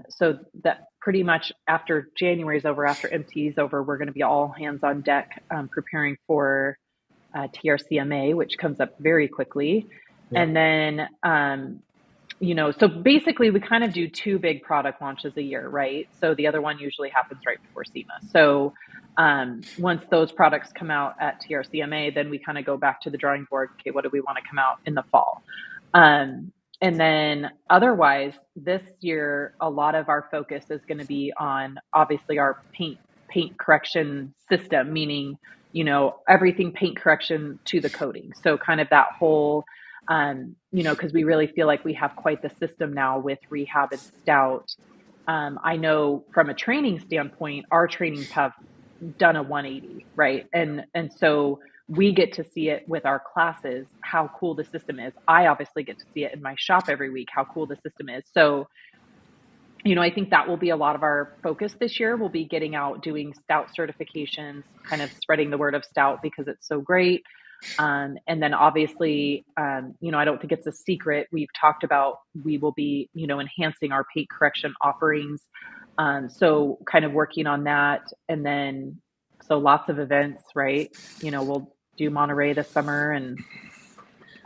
So that pretty much after January is over, after MT is over, we're going to be all hands on deck preparing for TRCMA, which comes up very quickly. Yeah. And then, so basically we kind of do two big product launches a year, right? So the other one usually happens right before SEMA. So once those products come out at TRCMA, then we kind of go back to the drawing board. Okay, what do we want to come out in the fall? And then otherwise, this year, a lot of our focus is going to be on obviously our paint correction system, meaning, everything paint correction to the coating. So kind of that whole, because we really feel like we have quite the system now with rehab and stout. I know from a training standpoint, our trainings have done a 180, right? And so we get to see it with our classes, how cool the system is. I obviously get to see it in my shop every week, how cool the system is. So, I think that will be a lot of our focus this year. We'll be getting out, doing stout certifications, kind of spreading the word of stout because it's so great. And then obviously, I don't think it's a secret. We've talked about, we will be, enhancing our paint correction offerings. So kind of working on that. And then, so lots of events, right? We'll do Monterey this summer and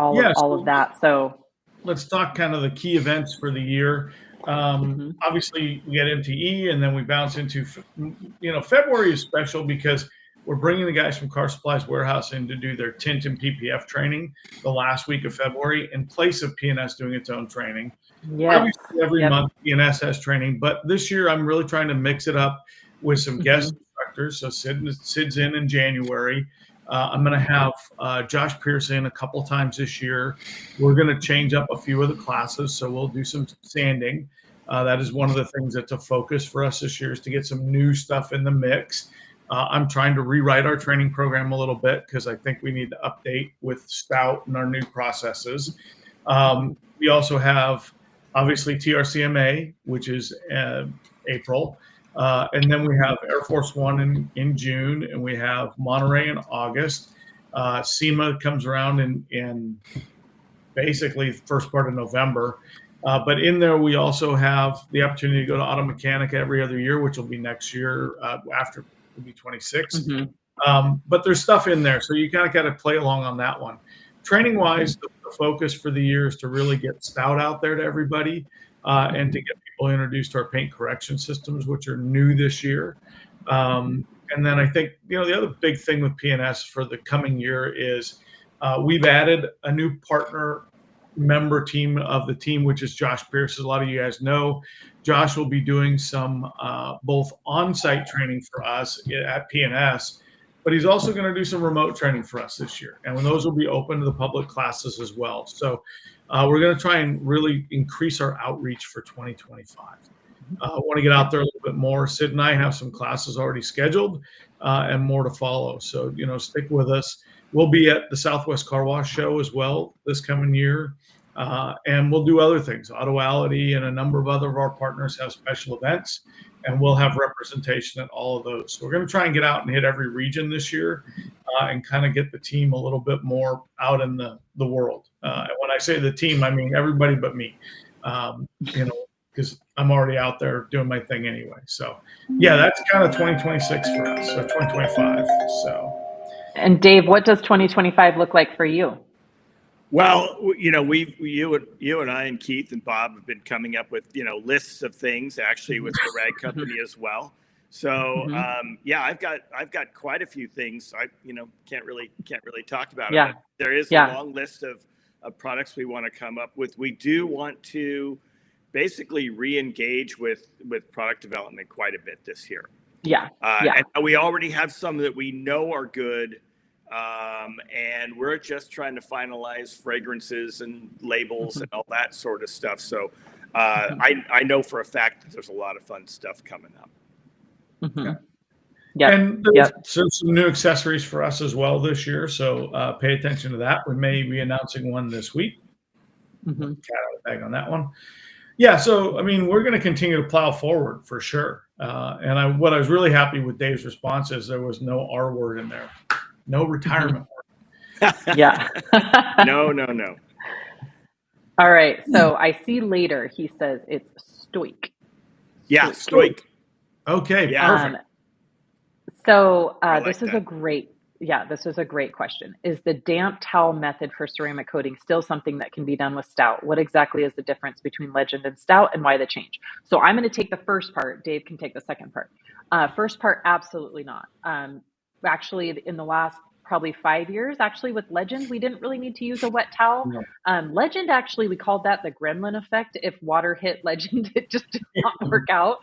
all of that. So let's talk kind of the key events for the year. Obviously we get MTE and then we bounce into, February is special because we're bringing the guys from Car Supplies Warehouse in to do their tint and PPF training the last week of February in place of P&S doing its own training. Yes. Obviously every month P&S has training, but this year I'm really trying to mix it up with some guest instructors. So Sid's in January. I'm going to have Josh Pierce in a couple of times this year. We're going to change up a few of the classes, so we'll do some sanding. That is one of the things that's a focus for us this year, is to get some new stuff in the mix. I'm trying to rewrite our training program a little bit because I think we need to update with stout and our new processes. We also have, obviously, TRCMA, which is April. And then we have Air Force One in June, and we have Monterey in August. SEMA comes around in basically the first part of November. But in there, we also have the opportunity to go to Auto Mechanica every other year, which will be next year after will be 26. But there's stuff in there, so you kind of got to play along on that one. Training wise, the focus for the year is to really get Stout out there to everybody and to get people introduced to our paint correction systems, which are new this year. And then I think the other big thing with PNS for the coming year is we've added a new partner member team of the team, which is Josh Pierce. As a lot of you guys know, Josh will be doing some both on-site training for us at PNS, but he's also going to do some remote training for us this year. And those will be open to the public classes as well. So we're going to try and really increase our outreach for 2025. I want to get out there a little bit more. Sid and I have some classes already scheduled and more to follow. So, stick with us. We'll be at the Southwest Car Wash Show as well this coming year. And we'll do other things. Autoality and a number of other of our partners have special events, and we'll have representation at all of those. So we're going to try and get out and hit every region this year and kind of get the team a little bit more out in the world. And when I say the team, I mean everybody but me, because I'm already out there doing my thing anyway. So, yeah, that's kind of 2026 for us, or 2025. So. And Dave, what does 2025 look like for you? Well, you and I and Keith and Bob have been coming up with, lists of things actually with the rag company as well. So, I've got quite a few things. I, can't really talk about it. But there is a long list of products we want to come up with. We do want to basically re-engage with product development quite a bit this year. And we already have some that we know are good. And we're just trying to finalize fragrances and labels and all that sort of stuff. So I know for a fact that there's a lot of fun stuff coming up. And there's some new accessories for us as well this year. So pay attention to that. We may be announcing one this week. Cat out of the bag on that one. Yeah, so I mean, we're going to continue to plow forward for sure. And what I was really happy with Dave's response is there was no R word in there. No retirement work. No. All right. So I see later he says it's stoic. Yeah, stoic. Okay, perfect. So this is a great question. Is the damp towel method for ceramic coating still something that can be done with Stout? What exactly is the difference between Legend and Stout, and why the change? So I'm going to take the first part. Dave can take the second part. First part, absolutely not. Actually, in the last probably 5 years, actually with Legend, we didn't really need to use a wet towel. Legend, actually, we called that the gremlin effect. If water hit Legend, it just did not work out.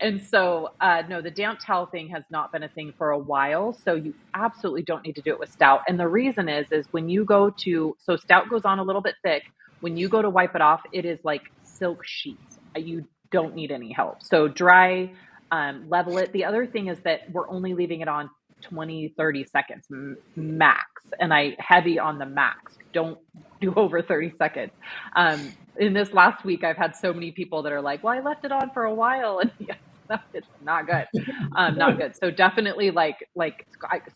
And so, no, the damp towel thing has not been a thing for a while. So you absolutely don't need to do it with Stout. And the reason is when you go to, so Stout goes on a little bit thick. When you go to wipe it off, it is like silk sheets. You don't need any help. So dry, level it. The other thing is that we're only leaving it on 20, 30 seconds max. And heavy on the max. Don't do over 30 seconds. In this last week, I've had so many people that are like, well, I left it on for a while. And it's not good. Not good. So definitely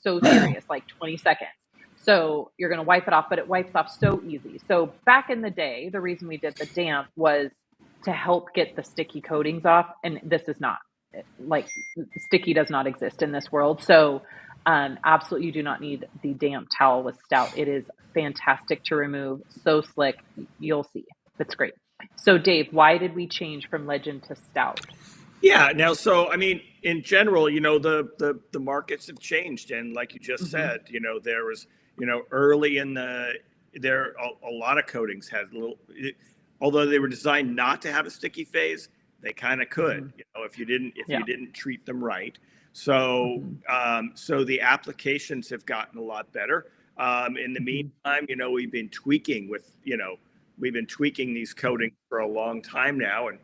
so serious, like 20 seconds. So you're going to wipe it off, but it wipes off so easy. So back in the day, the reason we did the damp was to help get the sticky coatings off. And this is not. Like sticky does not exist in this world. So absolutely you do not need the damp towel with Stout. It is fantastic to remove. So slick. You'll see. It's great. So Dave, why did we change from Legend to Stout? Yeah. Now, so, I mean, in general, the markets have changed. And like you just said, there was, early in a lot of coatings had although they were designed not to have a sticky phase, they kind of could, if you didn't treat them right. So, so the applications have gotten a lot better. In the meantime, we've been tweaking these coatings for a long time now, and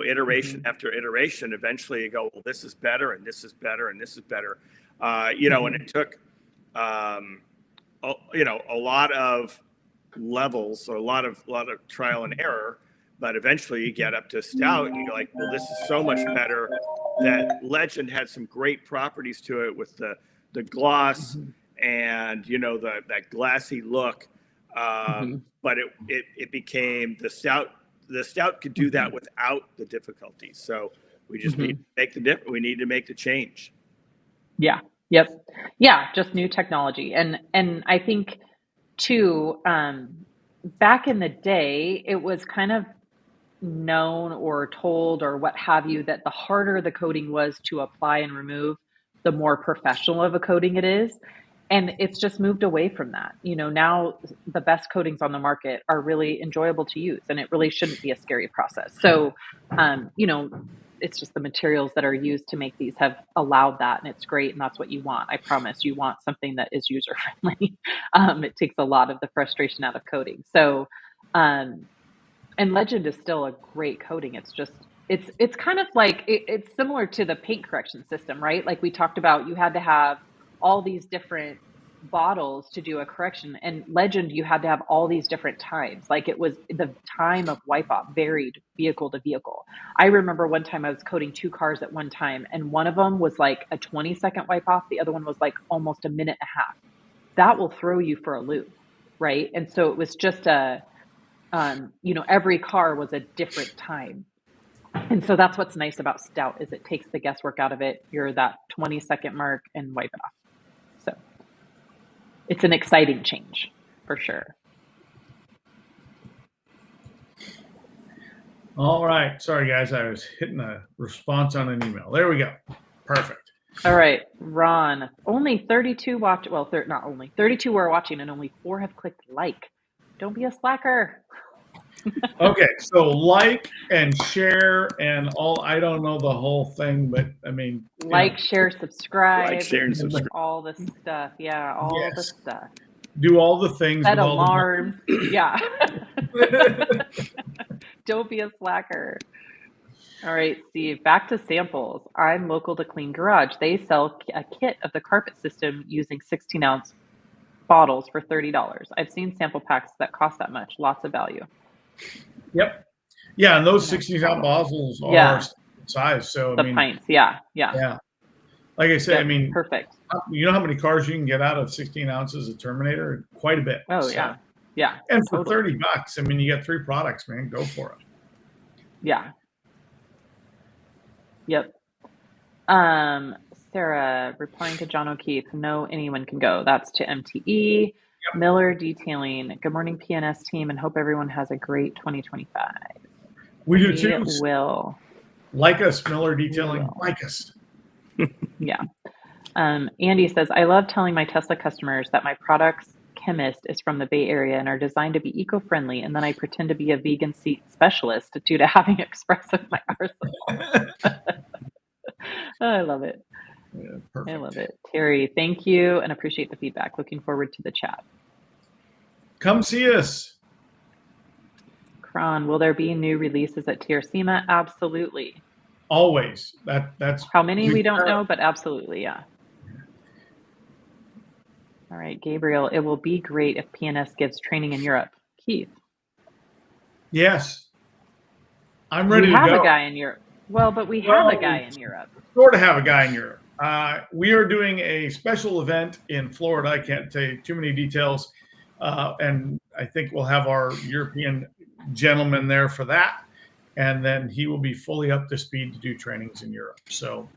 iteration after iteration. Eventually, you go, well, this is better, and this is better, and this is better. And it took, a lot of levels, or a lot of trial and error. but eventually you get up to stout and you're like, well, this is so much better. That Legend had some great properties to it with the gloss and, you know, that glassy look. But it became the stout. The stout could do that without the difficulties. So we just need to make we need to make the change. Yeah. Yep. Yeah. Just new technology. And I think too, back in the day, it was kind of known or told or what have you that the harder the coating was to apply and remove, the more professional of a coating it is. And it's just moved away from that. You know, now the best coatings on the market are really enjoyable to use, and it really shouldn't be a scary process. So, you know, it's just the materials that are used to make these have allowed that, and it's great, and that's what you want. I promise you want something that is user friendly. It takes a lot of the frustration out of coating. So, and Legend is still a great coating. It's just it's kind of like it's similar to the paint correction system, right? Like we talked about, you had to have all these different bottles to do a correction, and Legend you had to have all these different times. Like it was the time of wipe off varied vehicle to vehicle. I remember one time I was coating 2 cars at one time, and one of them was like a 20-second wipe off, the other one was like almost a minute and a half. That will throw you for a loop, right? And so it was just you know, every car was a different time. And so that's what's nice about stout is it takes the guesswork out of it. You're that 20-second mark and wipe it off. So it's an exciting change for sure. All right. Sorry, guys. I was hitting a response on an email. There we go. Perfect. All right, Ron. Only 32 watch. Well, not only 32 are watching, and only 4 have clicked like. Don't be a slacker. Okay, so like and share and all. I don't know the whole thing, but I mean, like, share, subscribe, Like, share, and subscribe. all the stuff. Yeah, all the stuff. Do all the things. Set alarms. Yeah. Don't be a slacker. All right, Steve, back to samples. I'm local to Clean Garage. They sell a kit of the carpet system using 16-ounce bottles for $30. I've seen sample packs that cost that much. Lots of value. Yep. Yeah, and those 16-ounce bottles are size. So the pints. Yeah. Like I said, I mean, perfect. You know how many cars you can get out of 16 ounces of Terminator? Quite a bit. Oh, so. Yeah. And for $30, I mean, you get 3 products, man. Go for it. Yeah. Yep. Sarah replying to John O'Keefe. No, anyone can go. That's to MTE. Yep. Miller Detailing. Good morning, PNS team, and hope everyone has a great 2025. We do too. Will. Like us, Miller Detailing. Like us. Yeah. Andy says, I love telling my Tesla customers that my product's chemist is from the Bay Area and are designed to be eco-friendly, and then I pretend to be a vegan seat specialist due to having espresso in my arsenal. I love it. Yeah, perfect. I love it. Terry, thank you and appreciate the feedback. Looking forward to the chat. Come see us. Kron, will there be new releases at TRSEMA? Absolutely. Always. That's how many we don't know, but absolutely, yeah. All right, Gabriel, it will be great if PNS gives training in Europe. Keith. Yes. I'm ready to go. We have a guy in Europe. Well, but we have a guy in Europe. Sort of have a guy in Europe. We are doing a special event in Florida. I can't tell you too many details. And I think we'll have our European gentleman there for that. And then he will be fully up to speed to do trainings in Europe. So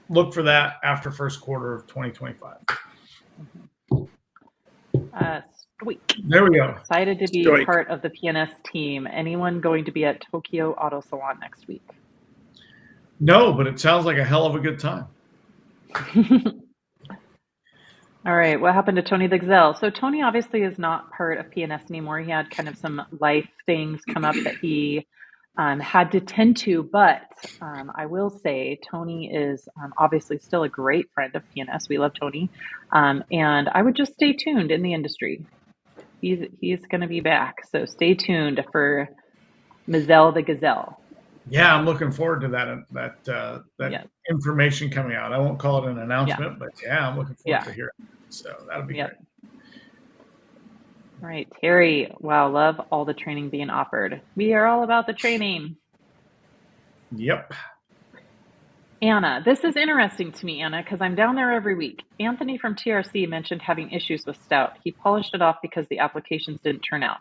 look for that after first quarter of 2025. Sweet. There we go. Excited to be part of the PNS team. Anyone going to be at Tokyo Auto Salon next week? No, but it sounds like a hell of a good time. All right. What happened to Tony the Gazelle? So Tony obviously is not part of PNS anymore. He had kind of some life things come up that he had to tend to, but I will say Tony is obviously still a great friend of PNS. We love Tony. And I would just stay tuned in the industry. He's going to be back. So stay tuned for Mizelle the Gazelle. Yeah, I'm looking forward to that information coming out. I won't call it an announcement, but I'm looking forward to hearing it. So that'll be great. All right, Terry. Wow, love all the training being offered. We are all about the training. Yep. Anna, this is interesting to me, Anna, because I'm down there every week. Anthony from TRC mentioned having issues with stout. He polished it off because the applications didn't turn out.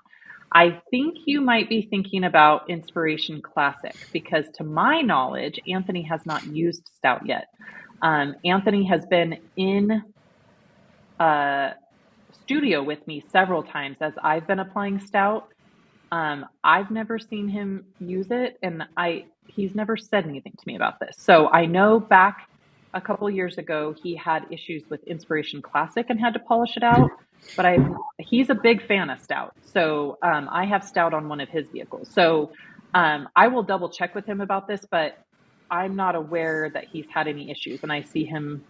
I think you might be thinking about Inspiration Classic because, to my knowledge, Anthony has not used stout yet. Anthony has been in studio with me several times as I've been applying stout. I've never seen him use it, and he's never said anything to me about this. So I know back a couple years ago he had issues with Inspiration Classic and had to polish it out. But he's a big fan of stout, so I have stout on one of his vehicles. So I will double check with him about this, but I'm not aware that he's had any issues, and I see him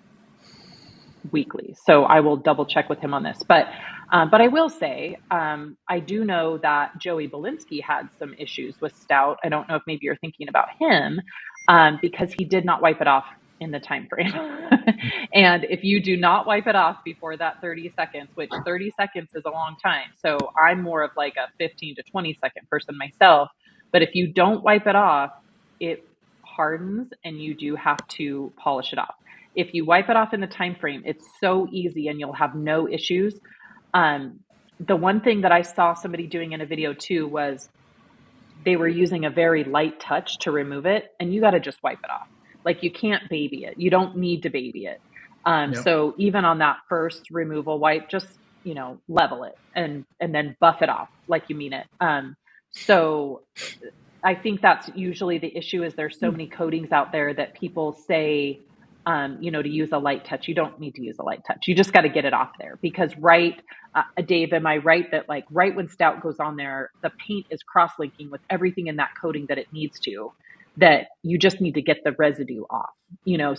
weekly. So I will double check with him on this. But I will say, I do know that Joey Belinsky had some issues with stout. I don't know if maybe you're thinking about him because he did not wipe it off in the time frame. And if you do not wipe it off before that 30 seconds, which 30 seconds is a long time. So I'm more of like a 15 to 20-second person myself. But if you don't wipe it off, it hardens and you do have to polish it off. If you wipe it off in the time frame, it's so easy and you'll have no issues. The one thing that I saw somebody doing in a video too was they were using a very light touch to remove it, and you got to just wipe it off. Like, you can't baby it. You don't need to baby it. Yep. So even on that first removal wipe, just, level it and then buff it off like you mean it. So I think that's usually the issue is there's so many coatings out there that people say, to use a light touch. You don't need to use a light touch. You just got to get it off there because Dave, am I right that like right when stout goes on there, the paint is cross-linking with everything in that coating that it needs to, that you just need to get the residue off,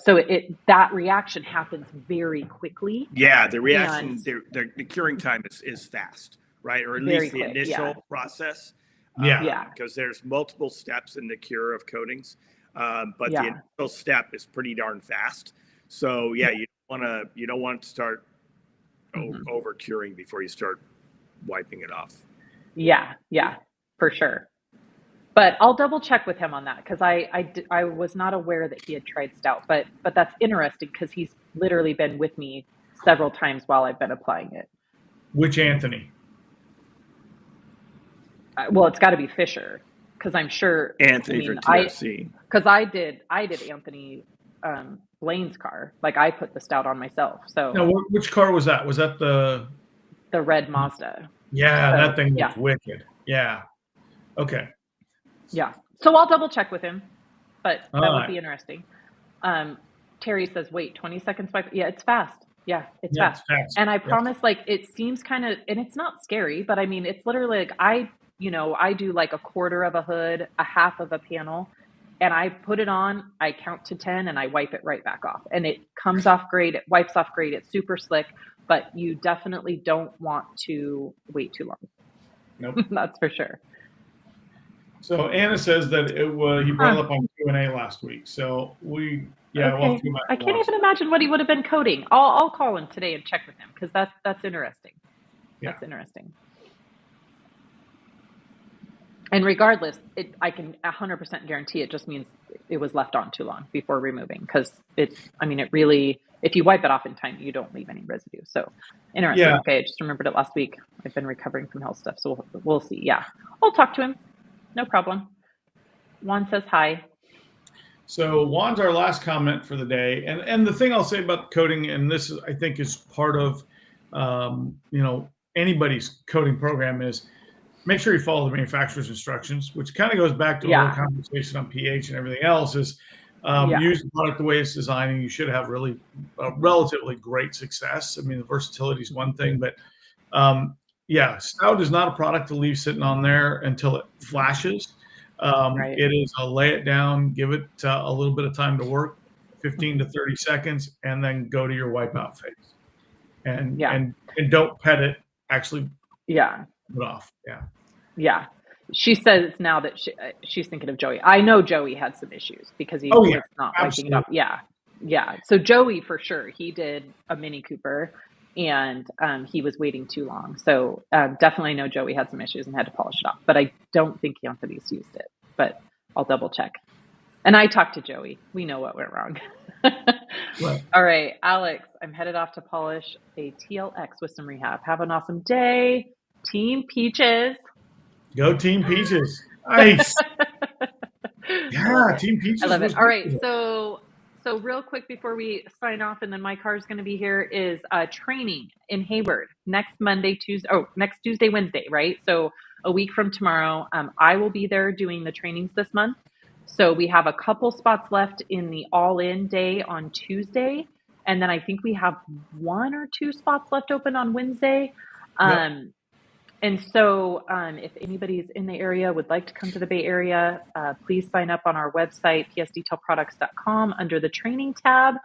so that reaction happens very quickly. Yeah. The reaction, the curing time is fast, right? Or at least the initial process. Yeah. Because there's multiple steps in the cure of coatings. But the initial step is pretty darn fast. So you don't want to start over curing before you start wiping it off. Yeah, for sure. But I'll double check with him on that because I was not aware that he had tried stout. But that's interesting because he's literally been with me several times while I've been applying it. Which Anthony? Well, it's got to be Fisher. Because I'm sure Anthony for TRC. Because I did Anthony Blaine's car. Like I put the stout on myself. So now, which car was that? Was that the red Mazda? Yeah, that thing was wicked. Yeah. Okay. Yeah. So I'll double check with him, but that would be interesting. Terry says, "Wait, 20 seconds wipe." Yeah, it's fast. Yeah, it's fast. And I promise, like it seems kind of, and it's not scary, but I mean, it's literally like I do like a quarter of a hood, a half of a panel, and I put it on, I count to 10 and I wipe it right back off. And it comes off great. It wipes off great. It's super slick, but you definitely don't want to wait too long. Nope. That's for sure. So Anna says that he brought it up on Q&A last week. So okay. I can't even imagine what he would have been coding. I'll call him today and check with him because that's interesting. Yeah. That's interesting. And regardless, I can 100% guarantee it just means it was left on too long before removing because it really, if you wipe it off in time, you don't leave any residue. So interesting. Yeah. Okay, I just remembered it last week. I've been recovering from health stuff, so we'll see. Yeah, I'll talk to him. No problem. Juan says hi. So Juan's our last comment for the day. And the thing I'll say about coating, and this is, I think is part of, anybody's coating program is, make sure you follow the manufacturer's instructions, which kind of goes back to our conversation on pH and everything else is use the product the way it's designed and you should have really relatively great success. I mean, the versatility is one thing, but stout is not a product to leave sitting on there until it flashes. It is a lay it down, give it a little bit of time to work, 15 to 30 seconds, and then go to your wipeout phase. And don't pet it, actually put it off. Yeah. She says now that she's thinking of Joey. I know Joey had some issues because he was not wiping it off. Yeah. So Joey, for sure, he did a Mini Cooper and he was waiting too long. So definitely know Joey had some issues and had to polish it off, but I don't think Anthony's used it, but I'll double check. And I talked to Joey. We know what went wrong. Right. All right, Alex, I'm headed off to polish a TLX with some rehab. Have an awesome day. Team Peaches. Go Team Peaches. Nice. Yeah, Team Peaches. I love was it. All right, good. so real quick before we sign off, and then my car's going to be here, is training in Hayward next Tuesday, Wednesday, right? So a week from tomorrow, I will be there doing the trainings this month. So we have a couple spots left in the all-in day on Tuesday, and then I think we have 1 or 2 spots left open on Wednesday. Yep. And so if anybody's in the area, would like to come to the Bay Area, please sign up on our website, psdetailproducts.com, under the training tab.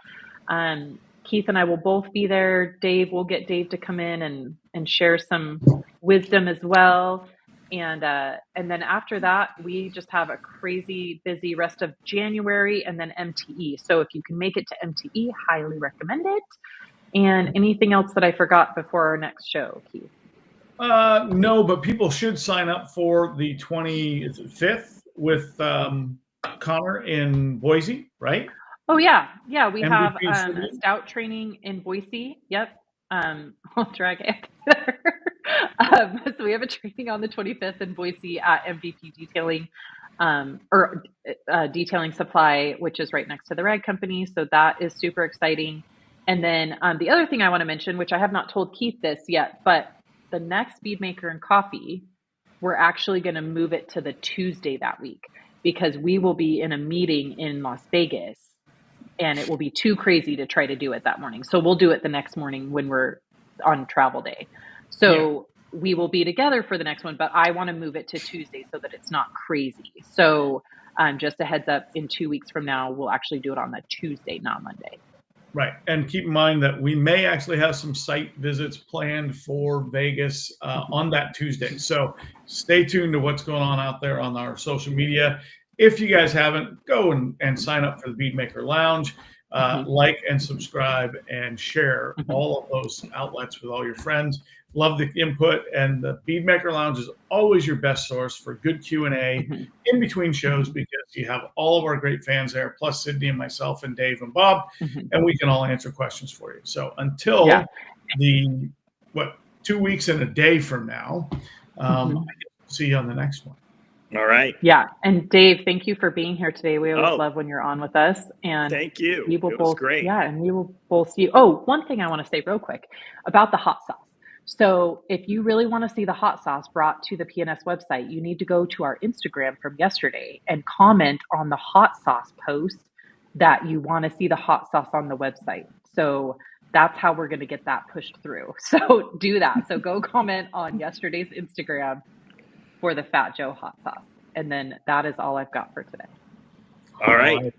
Keith and I will both be there. We'll get Dave to come in and share some wisdom as well. And then after that, we just have a crazy busy rest of January and then MTE. So if you can make it to MTE, highly recommend it. And anything else that I forgot before our next show, Keith? No, but people should sign up for the 25th with Connor in Boise, right? Oh yeah, we have MVP stout training in Boise. Yep. I'll drag it. So we have a training on the 25th in Boise at MVP Detailing, Detailing Supply, which is right next to the rag company. So that is super exciting. And then the other thing I want to mention, which I have not told Keith this yet, but the next Bead Maker and Coffee, we're actually going to move it to the Tuesday that week, because we will be in a meeting in Las Vegas and it will be too crazy to try to do it that morning. So we'll do it the next morning when we're on travel day. So we will be together for the next one, but I want to move it to Tuesday so that it's not crazy. So just a heads up, in 2 weeks from now, we'll actually do it on the Tuesday, not Monday. Right. And keep in mind that we may actually have some site visits planned for Vegas on that Tuesday. So stay tuned to what's going on out there on our social media. If you guys haven't, go and sign up for the Bead Maker Lounge, like and subscribe and share all of those outlets with all your friends. Love the input, and the Bead Maker Lounge is always your best source for good Q&A in between shows, because you have all of our great fans there, plus Sydney and myself and Dave and Bob, and we can all answer questions for you. So until 2 weeks and a day from now, I'll see you on the next one. All right. Yeah. And Dave, thank you for being here today. We always love when you're on with us. And thank you. We will it was great. Yeah. And we will both see you. Oh, one thing I want to say real quick about the hot sauce. So if you really want to see the hot sauce brought to the PNS website, you need to go to our Instagram from yesterday and comment on the hot sauce post that you want to see the hot sauce on the website. So that's how we're going to get that pushed through. So do that. So go comment on yesterday's Instagram for the Fat Joe hot sauce. And then that is all I've got for today. All right.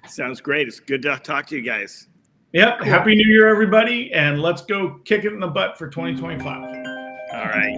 Sounds great. It's good to talk to you guys. Yep. Cool. Happy New Year, everybody. And let's go kick it in the butt for 2025. All right.